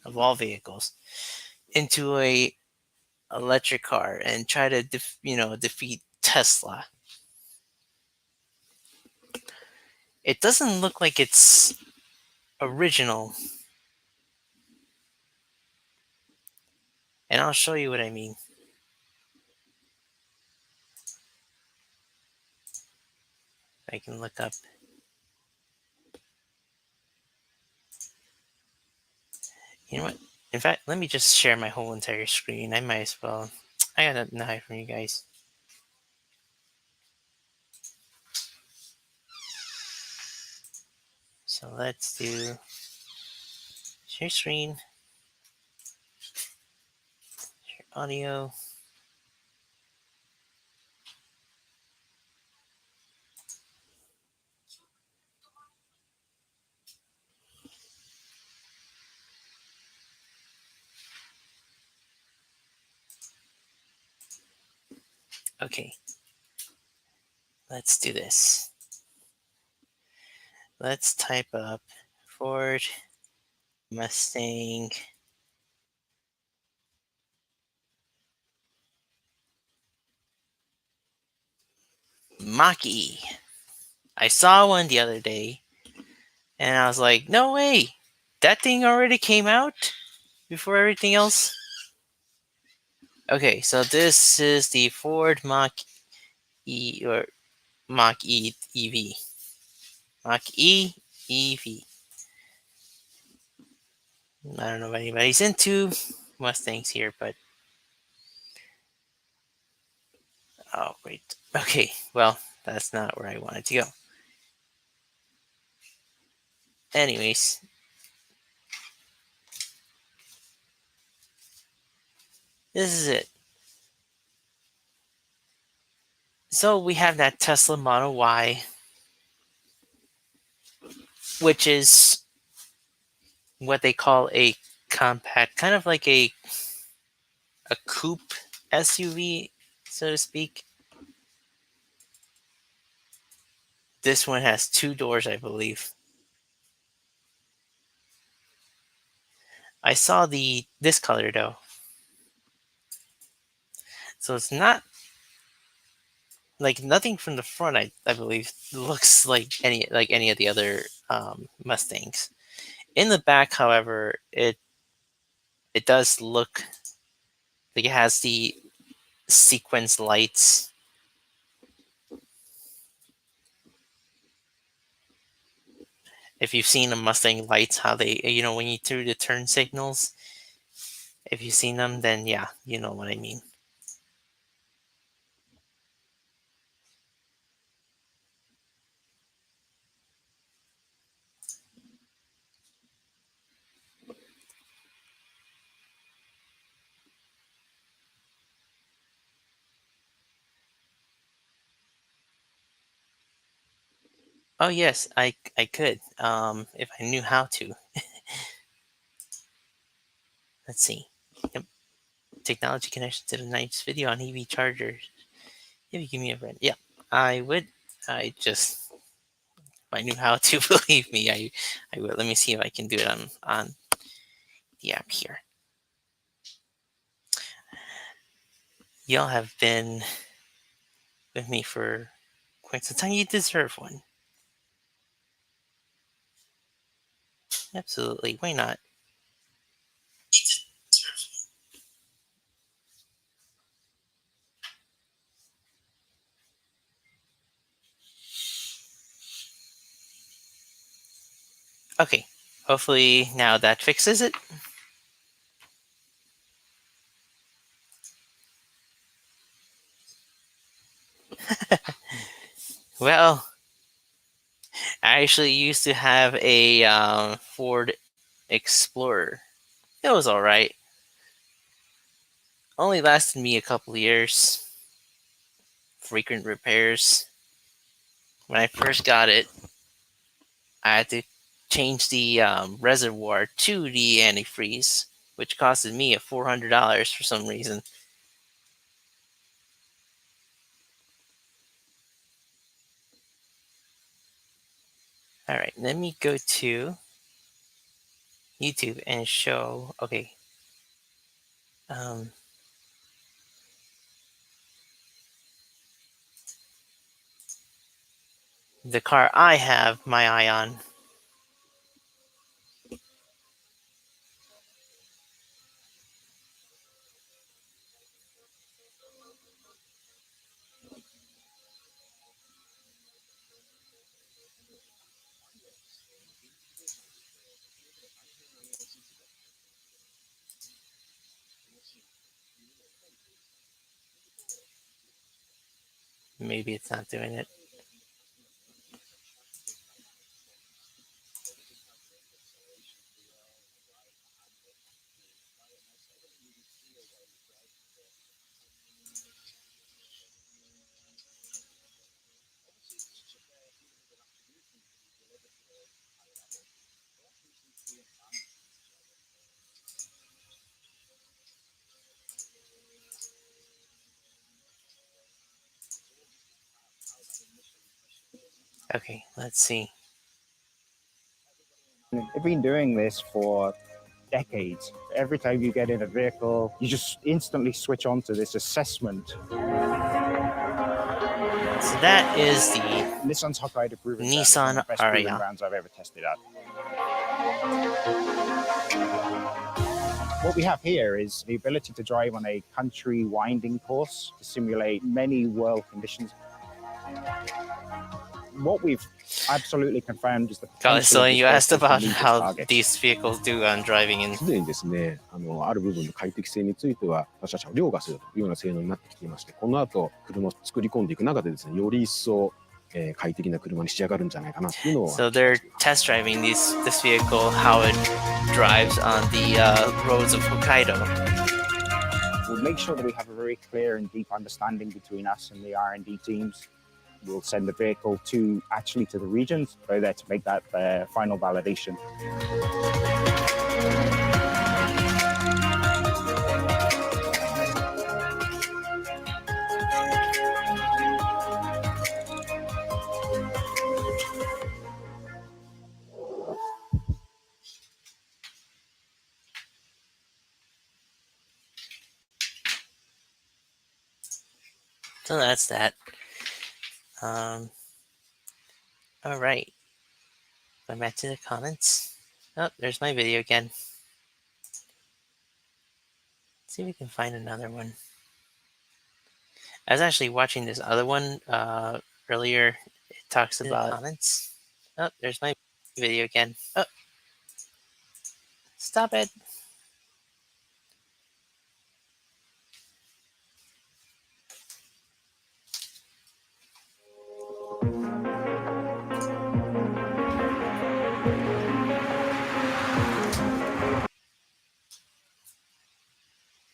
of all vehicles into a electric car and try to defeat Tesla. It doesn't look like it's original, and I'll show you what I mean. I can look up. You know what? In fact, let me just share my whole entire screen. I might as well. I got nothing to hide from you guys. So let's do share screen, share audio. Okay, let's do this. Let's type up Ford Mustang Mach-E. I saw one the other day, and I was like, no way. That thing already came out before everything else. Okay, so this is the Ford Mach E or Mach E EV. Mach E EV. I don't know if anybody's into Mustangs here, but oh great. Okay, well that's not where I wanted to go. Anyways, this is it. So we have that Tesla Model Y, which is what they call a compact, kind of like a coupe SUV, so to speak. This one has two doors, I believe. I saw the this color though, so it's not like nothing from the front. I believe looks like any of the other Mustangs. In the back, however, it does look like it has the sequence lights. If you've seen a Mustang lights, how they when you do the turn signals, if you've seen them, then yeah, you know what I mean. Oh yes, I could if I knew how to. Let's see. Yep. Technology connection to the night's video on EV chargers. If you give me a friend, yeah, I would. I just if I knew how to, believe me, I would. Let me see if I can do it on the app here. Y'all have been with me for quite some time. You deserve one. Absolutely. Why not? Okay. Hopefully now that fixes it. Well, I actually used to have a Ford Explorer. It was all right. Only lasted me a couple years. Frequent repairs. When I first got it, I had to change the reservoir to the antifreeze, which costed me a $400 for some reason. All right, let me go to YouTube and show. Okay, um, the car I have my eye on. Maybe it's not doing it. Okay, let's see. I've been doing this for decades. Every time you get in a vehicle, you just instantly switch on to this assessment. So that is the Nissan's Hokkaido Proving Ground is one of Nissan the best proving Aria. grounds I've ever tested at. What we have here is the ability to drive on a country winding course to simulate many world conditions. What we've absolutely confirmed is the potential So of this you asked vehicle to about meet its how targets. these vehicles do on driving in. すでにですね、ある部分の快適性については他社車を凌駕するというような性能になってきていまして、この後車を作り込んでいく中でですね、より一層快適な車に仕上がるんじゃないかなっていうのを。So they're test driving this vehicle, how it drives on the roads of Hokkaido. We'll make sure that we have a very clear and deep understanding between us and the R&D teams. We'll send the vehicle to the regions so there to make that final validation. So that's that. All right. Going back to the comments. Oh, there's my video again. Let's see if we can find another one. I was actually watching this other one earlier. It talks about comments. Oh, there's my video again. Oh, stop it.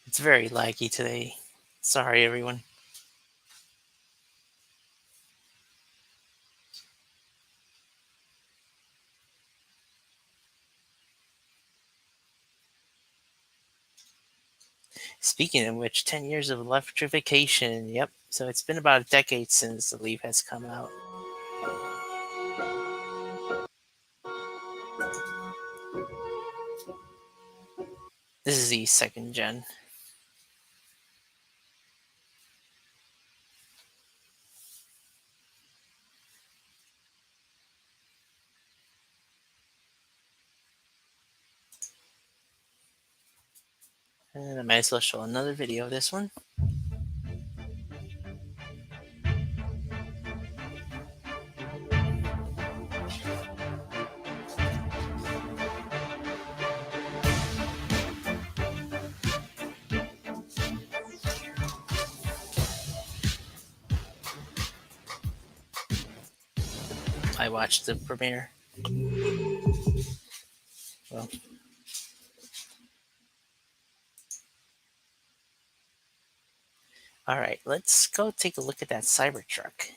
It's very laggy today. Sorry, everyone. Speaking of which, 10 years of electrification. Yep. So it's been about a decade since the Leaf has come out. This is the second gen. And I might as well show another video of this one. I watched the premiere. Well, all right, let's go take a look at that Cybertruck.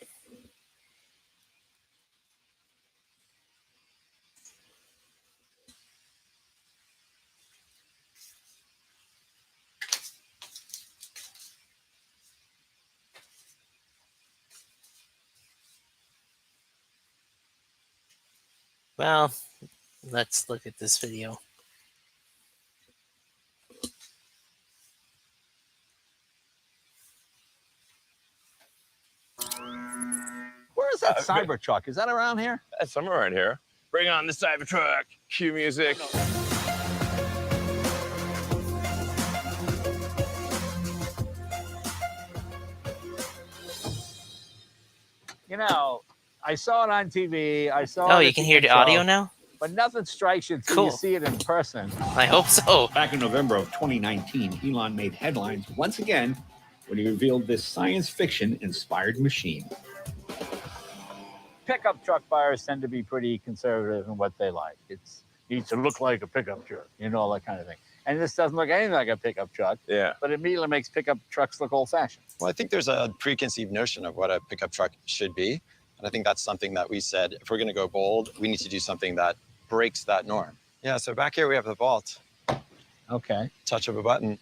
Well, let's look at this video. Where's that Cybertruck? Is that around here? Somewhere around here. Bring on the Cybertruck. Cue music. You know, I saw it on TV. I saw. Oh, you can hear the audio now? But nothing strikes you until you see it in person. I hope so. Back in November of 2019, Elon made headlines once again when he revealed this science fiction-inspired machine. Pickup truck buyers tend to be pretty conservative in what they like. It needs to look like a pickup truck, you know, all that kind of thing. And this doesn't look anything like a pickup truck. Yeah. But it immediately makes pickup trucks look old-fashioned. Well, I think there's a preconceived notion of what a pickup truck should be. And I think that's something that we said, if we're going to go bold, we need to do something that breaks that norm. Yeah, so back here we have the vault. Okay. Touch of a button.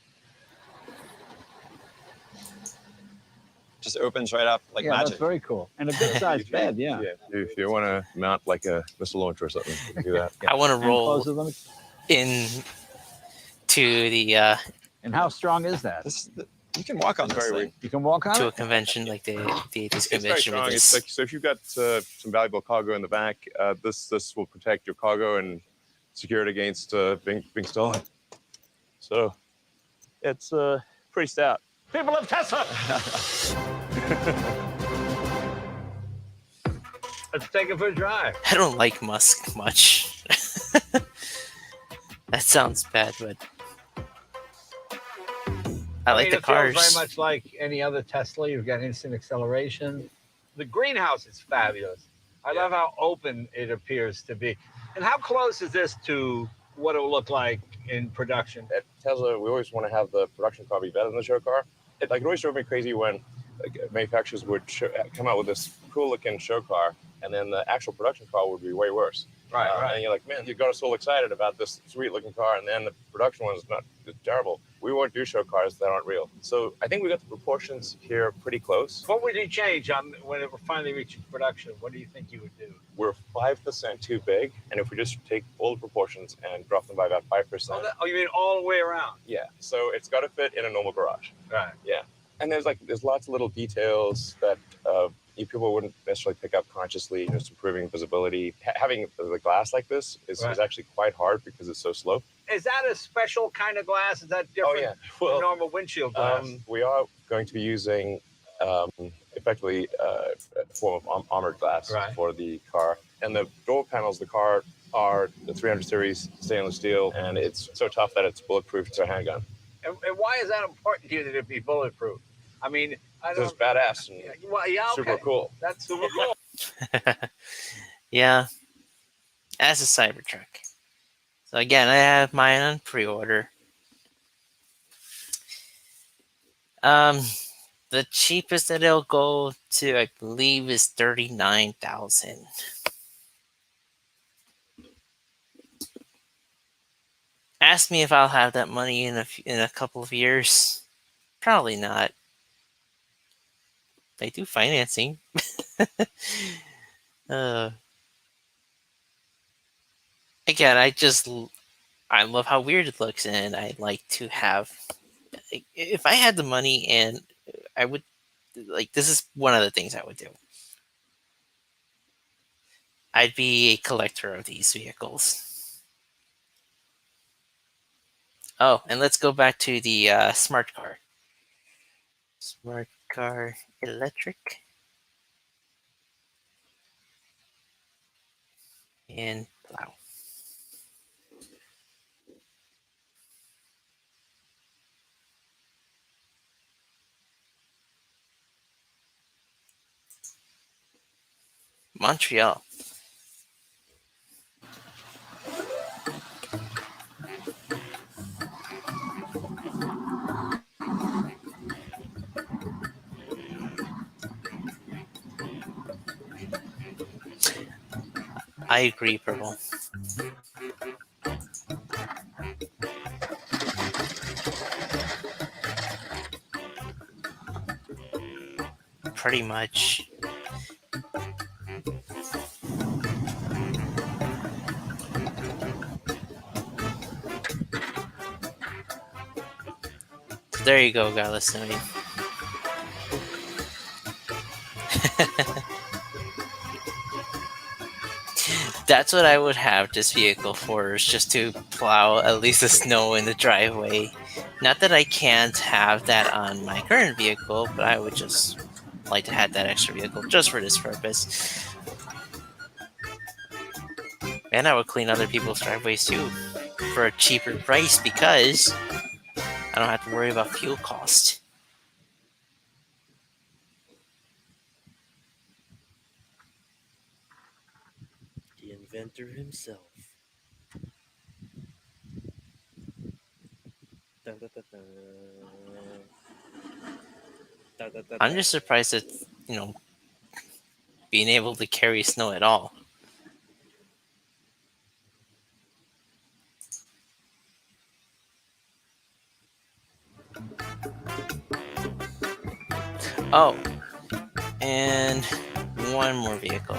Just opens right up like magic. That's very cool. And a good-sized bed, yeah. If you want to mount like a missile launcher or something, you can do that. I want to roll in to the... And how strong is that? You can walk on this thing. You can walk on to it? a convention like the It's convention. very strong. It's like, so if you've got some valuable cargo in the back, this will protect your cargo and secured against being stolen. So it's pretty stout. People of Tesla! Let's take it for a drive. I don't like Musk much. That sounds bad, but I like the it feels very cars. much like any other Tesla. You've got instant acceleration. The greenhouse is fabulous. I love how open it appears to be. And how close is this to what it will look like in production? At Tesla, we always want to have the production car be better than the show car. It always drove me crazy when manufacturers would come out with this cool-looking show car, and then the actual production car would be way worse. Right. And you're like, man, you got us all excited about this sweet-looking car, and then the production one is it's terrible. We won't do show cars that aren't real. So I think we got the proportions here pretty close. What would you change when it finally reaches production? What do you think you would do? We're 5% too big, and if we just take all the proportions and drop them by about 5%. Oh, you mean all the way around? Yeah, so it's got to fit in a normal garage. Right. Yeah, and there's lots of little details that people wouldn't necessarily pick up consciously. Just improving visibility. Having the glass like this is actually quite hard because it's so slow. Is that a special kind of glass? Is that different than normal windshield glass? We are going to be using effectively a form of armored glass for the car. And the door panels, the car are the 300 series stainless steel, and it's so tough that it's bulletproof to a handgun. And why is that important to you that it be bulletproof? I mean, it's badass and super cool. That's super cool. Yeah, as a Cybertruck. So again, I have mine on pre-order. The cheapest that it'll go to, I believe, is $39,000. Ask me if I'll have that money in a couple of years. Probably not. They do financing. Again, I love how weird it looks, and I'd like to have. If I had the money, and I would this is one of the things I would do. I'd be a collector of these vehicles. Oh, and let's go back to the smart car. Smart car electric. And plow. Montreal. I agree, Purple. Pretty much. There you go, Galistoni. That's what I would have this vehicle for, is just to plow at least the snow in the driveway. Not that I can't have that on my current vehicle, but I would just like to have that extra vehicle just for this purpose. And I would clean other people's driveways too for a cheaper price, because I don't have to worry about fuel cost. The inventor himself. Dun, dun, dun, dun. Dun, dun, dun, I'm dun. just surprised that, being able to carry snow at all. Oh, and one more vehicle.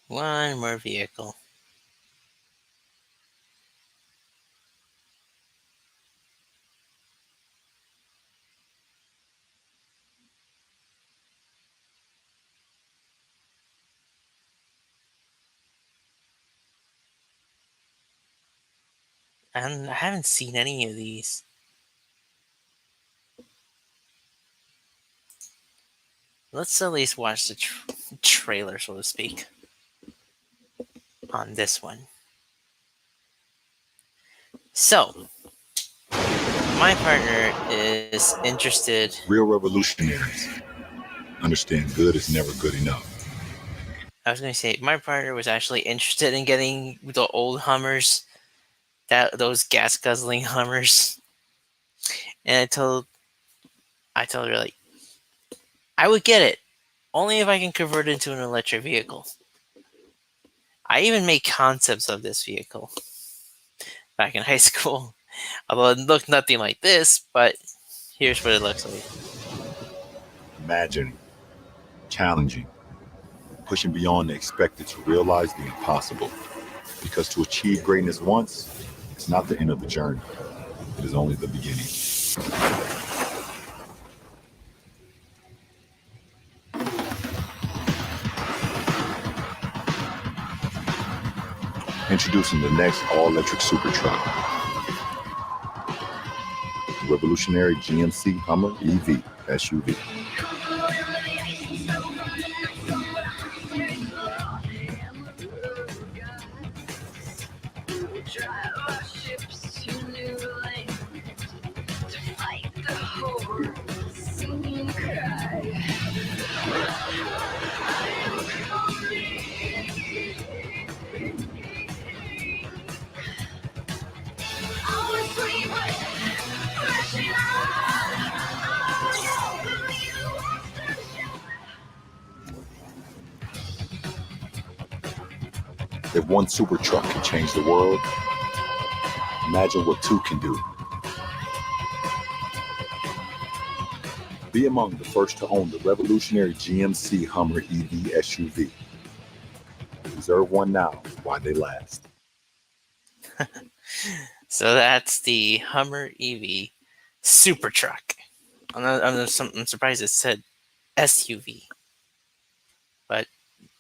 One more vehicle. And I haven't seen any of these. Let's at least watch the trailer, so to speak, on this one. So, my partner is interested. Real revolutionaries understand good is never good enough. I was going to say, my partner was actually interested in getting the old Hummers, those gas guzzling Hummers, and I told her, like, I would get it only if I can convert it into an electric vehicle. I even made concepts of this vehicle back in high school, although it looked nothing like this. But here's what it looks like. Imagine, challenging, pushing beyond the expected to realize the impossible. Because to achieve greatness once, it's not the end of the journey. It is only the beginning. Introducing the next all-electric super truck. The revolutionary GMC Hummer EV SUV. If one super truck can change the world, imagine what two can do. Be among the first to own the revolutionary GMC Hummer EV SUV. Reserve one now while they last. So that's the Hummer EV super truck. I'm surprised it said SUV, but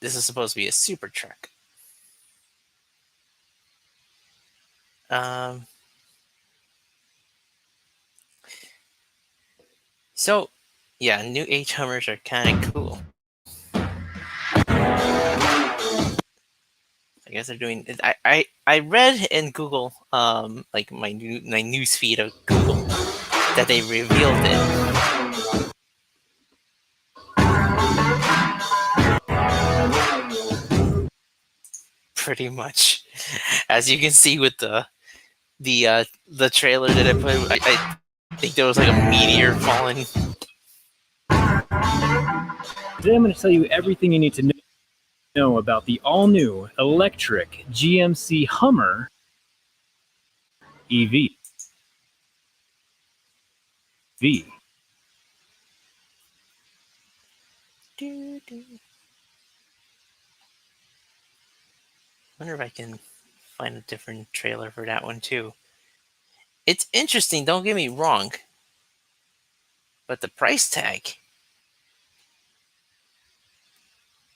this is supposed to be a super truck. So, yeah, new age Hummers are kind of cool. I guess they're doing. I read in Google, like my news feed of Google, that they revealed it. Pretty much, as you can see with the trailer that I put. I think there was like a meteor falling. Today I'm going to tell you everything you need to know about the all-new electric GMC Hummer EV. Wonder if I can find a different trailer for that one too. It's interesting, don't get me wrong, but the price tag.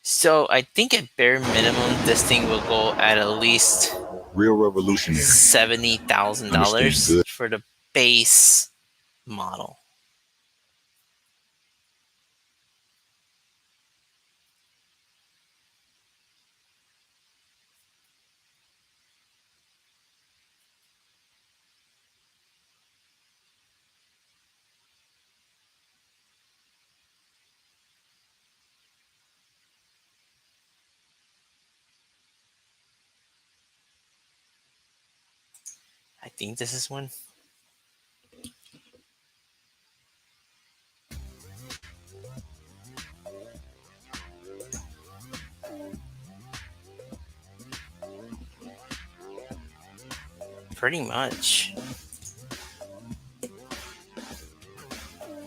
So I think at bare minimum, this thing will go at least Real revolutionary. $70,000 for the base model. I think this is one. Pretty much.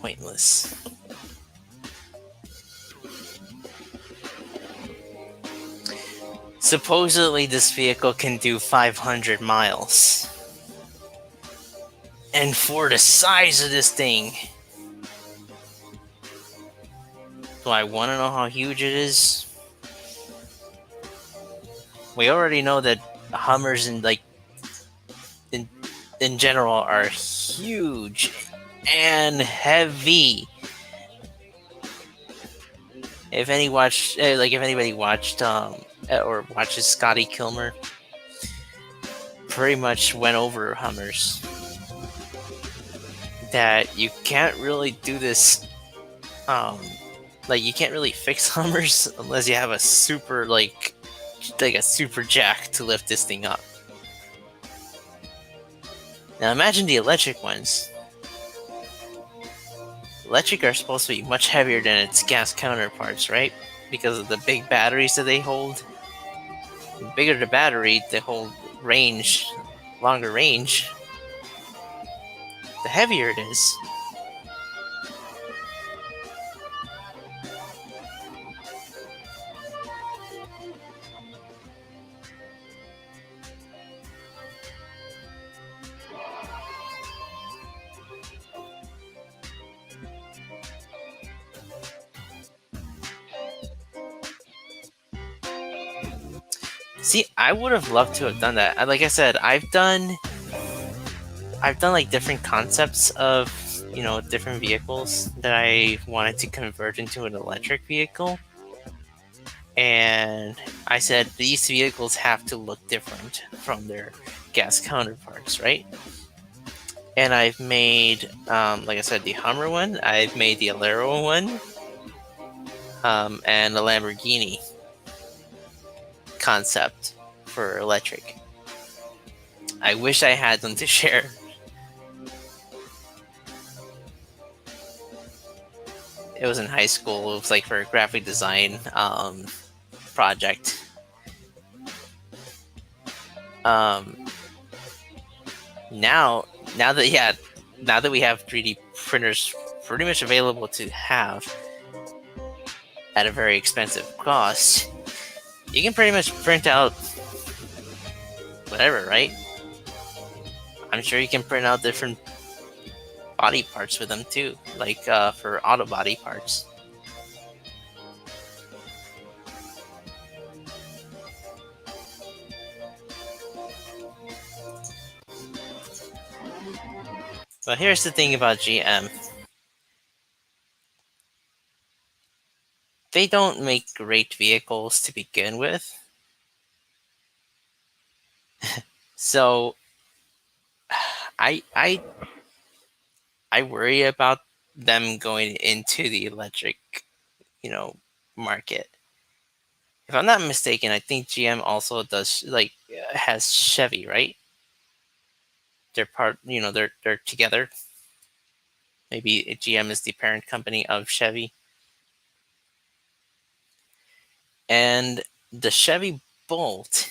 Pointless. Supposedly this vehicle can do 500 miles. And for the size of this thing, do I want to know how huge it is? We already know that Hummers in in general are huge and heavy. If anybody watched or watches Scotty Kilmer, pretty much went over Hummers. That you can't really do this. Like you can't really fix Hummers unless you have a super like a super jack to lift this thing up. Now imagine the electric ones. Electric are supposed to be much heavier than its gas counterparts, right? Because of the big batteries that they hold. The bigger the battery, the whole range, longer range, the heavier it is. See, I would have loved to have done that. Like I said, I've done like different concepts of different vehicles that I wanted to convert into an electric vehicle, and I said these vehicles have to look different from their gas counterparts, right? And I've made, like I said, the Hummer one. I've made the Alero one, and the Lamborghini concept for electric. I wish I had them to share. It was in high school. It was like for a graphic design project. Now that we have 3D printers pretty much available to have at a very expensive cost, you can pretty much print out whatever, right? I'm sure you can print out different body parts with them too, like for auto body parts. But here's the thing about GM. They don't make great vehicles to begin with. So I worry about them going into the electric, market. If I'm not mistaken, I think GM also does has Chevy, right? They're part, they're together. Maybe GM is the parent company of Chevy. And the Chevy Bolt,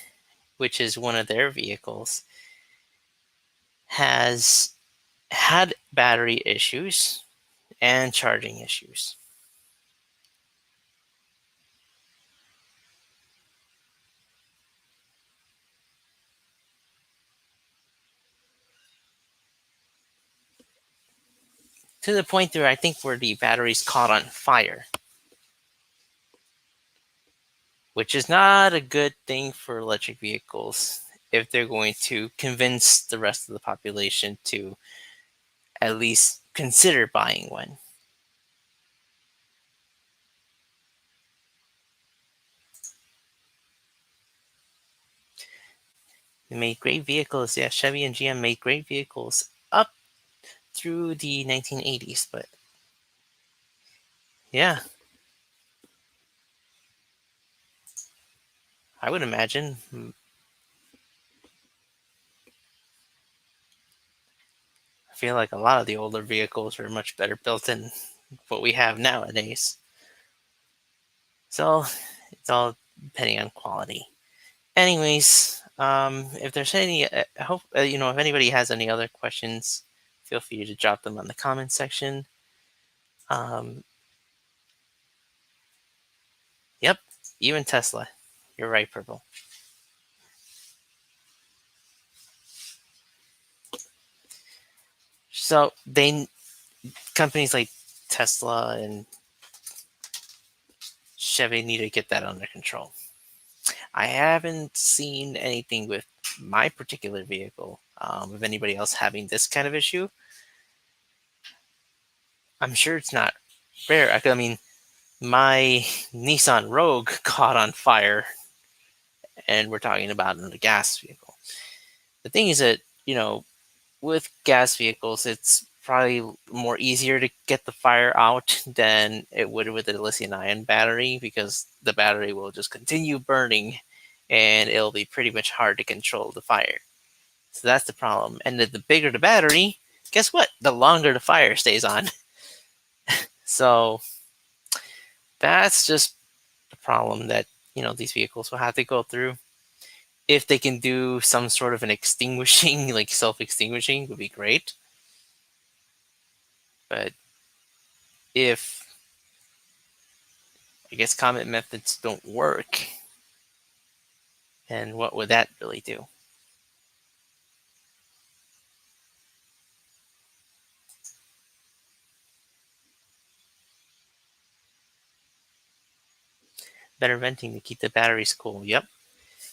which is one of their vehicles, has had battery issues and charging issues. To the point where I think where the batteries caught on fire. Which is not a good thing for electric vehicles if they're going to convince the rest of the population to at least consider buying one. They made great vehicles. Yeah, Chevy and GM made great vehicles up through the 1980s, but yeah, I would imagine. I feel like a lot of the older vehicles are much better built than what we have nowadays. So it's all depending on quality. Anyways, if there's any, I hope if anybody has any other questions, feel free to drop them on the comment section. Yep, even Tesla. You're right, Purple. So companies like Tesla and Chevy need to get that under control. I haven't seen anything with my particular vehicle Of anybody else having this kind of issue. I'm sure it's not rare. I mean, my Nissan Rogue caught on fire, and we're talking about in a gas vehicle. The thing is that, with gas vehicles, it's probably more easier to get the fire out than it would with a lithium ion battery, because the battery will just continue burning and it'll be pretty much hard to control the fire. So that's the problem. And the bigger the battery, guess what? The longer the fire stays on. So that's just the problem that, these vehicles will have to go through. If they can do some sort of an extinguishing, like self-extinguishing, would be great. But if, I guess, comet methods don't work, and what would that really do? Better venting to keep the batteries cool. Yep.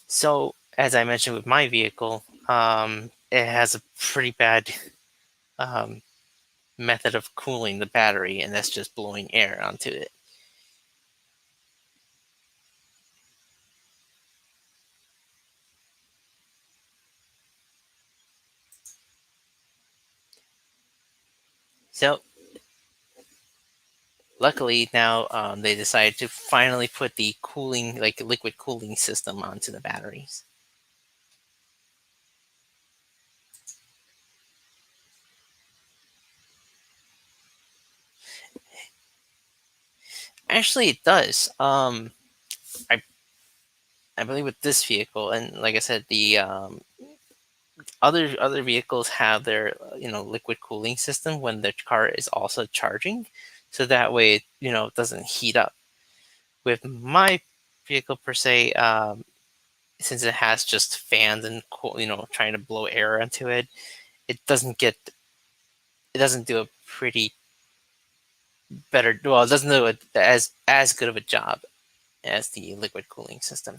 So as I mentioned with my vehicle, it has a pretty bad um, method of cooling the battery, and that's just blowing air onto it. So luckily now they decided to finally put the cooling, like liquid cooling system onto the batteries. Actually, it does. I I believe with this vehicle, and like I said, the other vehicles have their liquid cooling system when the car is also charging, so that way it doesn't heat up. With my vehicle per se, since it has just fans and cool, trying to blow air into it, it doesn't do a pretty better, well, it doesn't do it as good of a job as the liquid cooling system.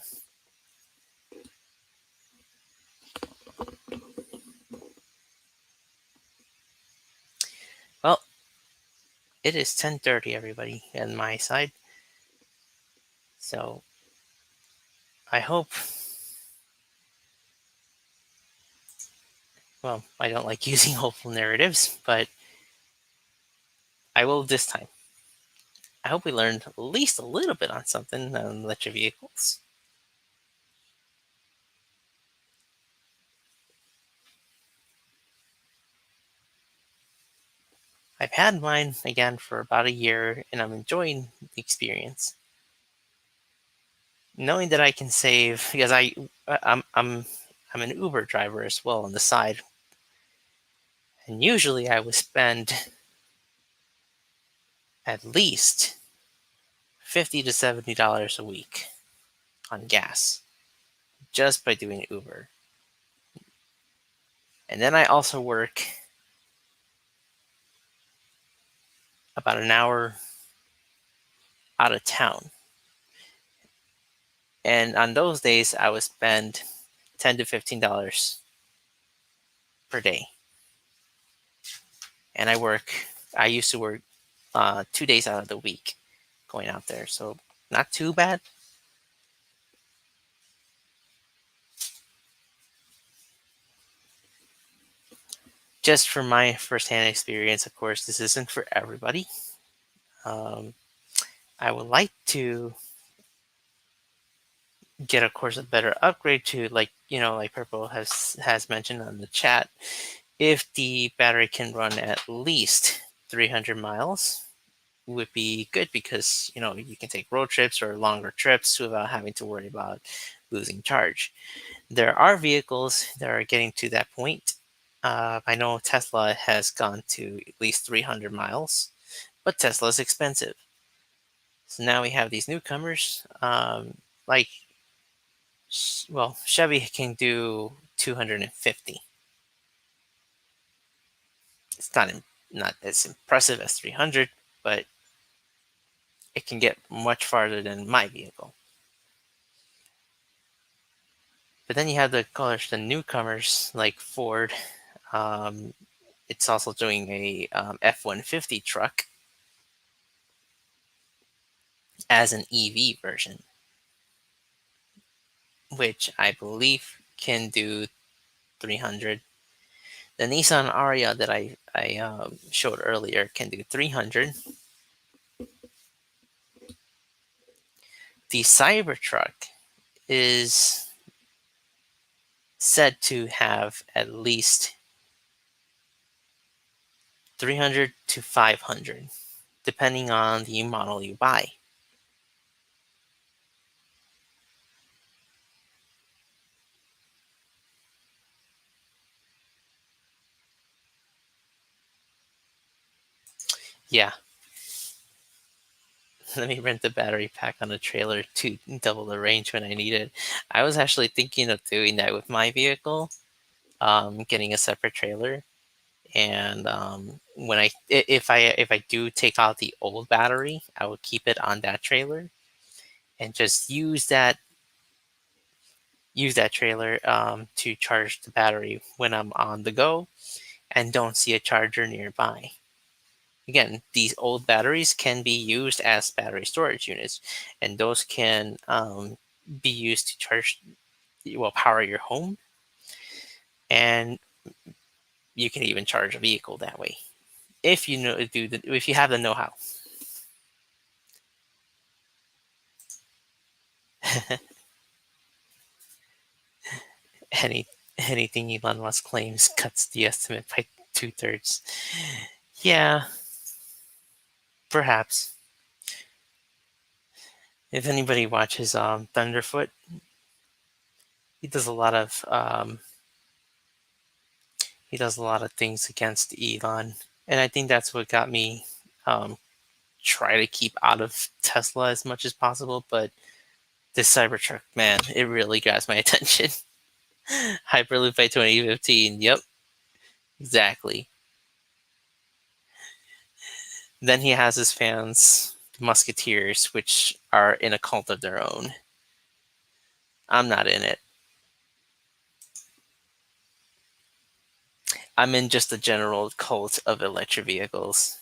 Well, it is 10:30, everybody, on my side. So I hope, well, I don't like using hopeful narratives, but I will this time. I hope we learned at least a little bit on something on electric vehicles. I've had mine again for about a year, and I'm enjoying the experience. Knowing that I can save, because I'm an Uber driver as well on the side, and usually I would spend at least $50 to $70 a week on gas just by doing Uber. And then I also work about an hour out of town. And on those days, I would spend $10 to $15 per day. And I used to work 2 days out of the week going out there. So not too bad. Just from my firsthand experience, of course, this isn't for everybody. I would like to get, of course, a better upgrade to, like Purple has mentioned on the chat. If the battery can run at least 300 miles, would be good, because you can take road trips or longer trips without having to worry about losing charge. There are vehicles that are getting to that point. I know Tesla has gone to at least 300 miles, but Tesla is expensive. So now we have these newcomers, like, well, Chevy can do 250. It's not as impressive as 300, but it can get much farther than my vehicle. But then you have the newcomers like Ford. It's also doing a F-150 truck as an EV version, which I believe can do 300. The Nissan Ariya that I showed earlier can do 300. The Cybertruck is said to have at least 300 to 500, depending on the model you buy. Yeah, let me rent the battery pack on a trailer to double the range when I need it. I was actually thinking of doing that with my vehicle, getting a separate trailer. And when if I do take out the old battery, I would keep it on that trailer and just use that trailer to charge the battery when I'm on the go and don't see a charger nearby. Again, these old batteries can be used as battery storage units, and those can be used to power your home, and you can even charge a vehicle that way if you know if you have the know-how. Any anything Elon Musk claims cuts the estimate by 2/3. Yeah, perhaps. If anybody watches Thunderfoot, he does a lot of things against Elon, and I think that's what got me try to keep out of Tesla as much as possible. But this Cybertruck, man, it really grabs my attention. Hyperloop by 2015. Yep, exactly. Then he has his fans, the Musketeers, which are in a cult of their own. I'm not in it. I'm in just the general cult of electric vehicles.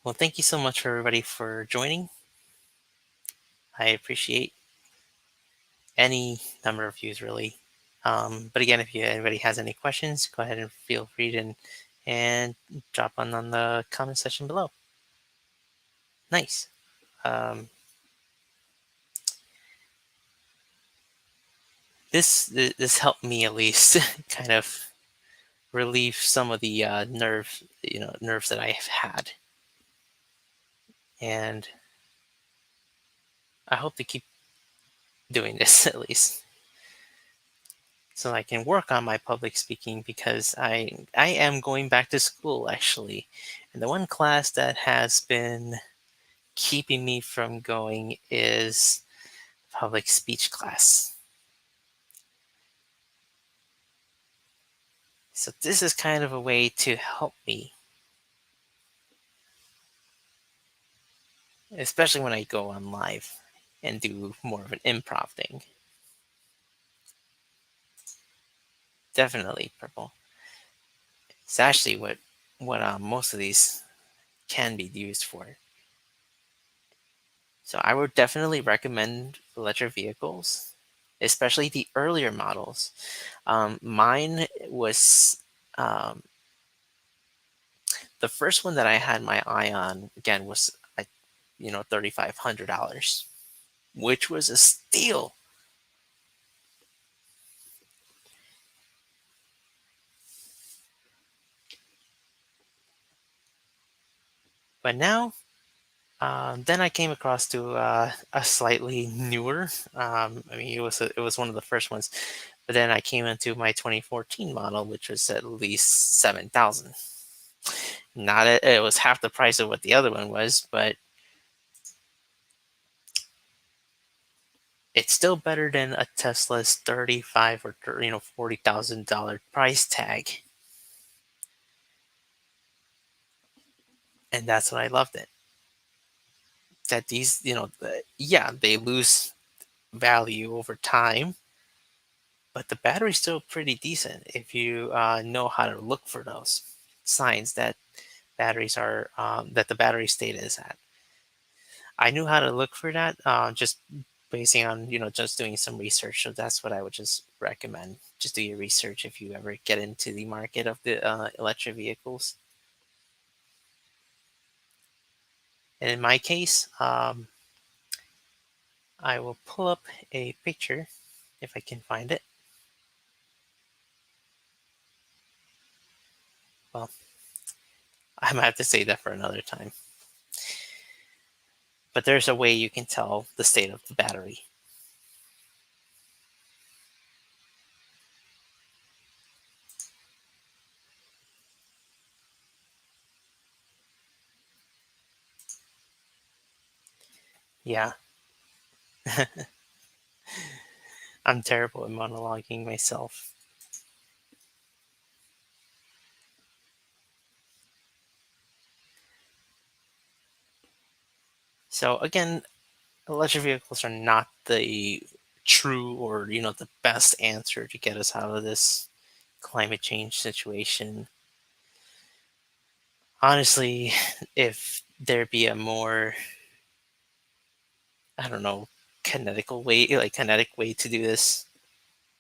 Well, thank you so much for everybody for joining. I appreciate any number of views, really. But again, if anybody has any questions, go ahead and feel free to and drop on the comment section below. Nice. This helped me at least kind of relieve some of the nerves that I've had, and I hope to keep doing this at least, so I can work on my public speaking, because I am going back to school actually, and the one class that has been keeping me from going is public speech class. So this is kind of a way to help me, especially when I go on live and do more of an improv thing. Definitely purple. It's actually what most of these can be used for. So I would definitely recommend electric vehicles, especially the earlier models. Mine was the first one that I had my eye on. Again, was like $3,500, which was a steal. But now, then I came across to a slightly newer. I mean, it was one of the first ones, but then I came into my 2014 model, which was at least 7,000. It was half the price of what the other one was, but it's still better than a Tesla's 35 or $40,000 price tag. And that's what I loved it. That these, yeah, they lose value over time, but the battery's still pretty decent if you know how to look for those signs that batteries are that the battery state is at. I knew how to look for that, just basing on just doing some research. So that's what I would just recommend. Just do your research if you ever get into the market of the electric vehicles. And in my case, I will pull up a picture if I can find it. Well, I might have to say that for another time. But there's a way you can tell the state of the battery. Yeah. I'm terrible at monologuing myself. So again, electric vehicles are not the true or the best answer to get us out of this climate change situation. Honestly, if there be a more, I don't know, kinetic way to do this,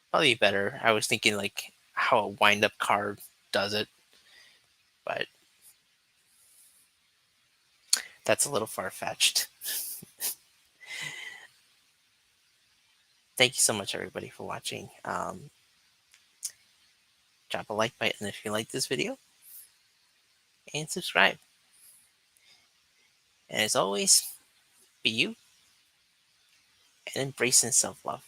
probably better. I was thinking like how a wind-up car does it, but that's a little far-fetched. Thank you so much, everybody, for watching. Drop a like button if you like this video, and subscribe. And as always, be you and embracing self-love.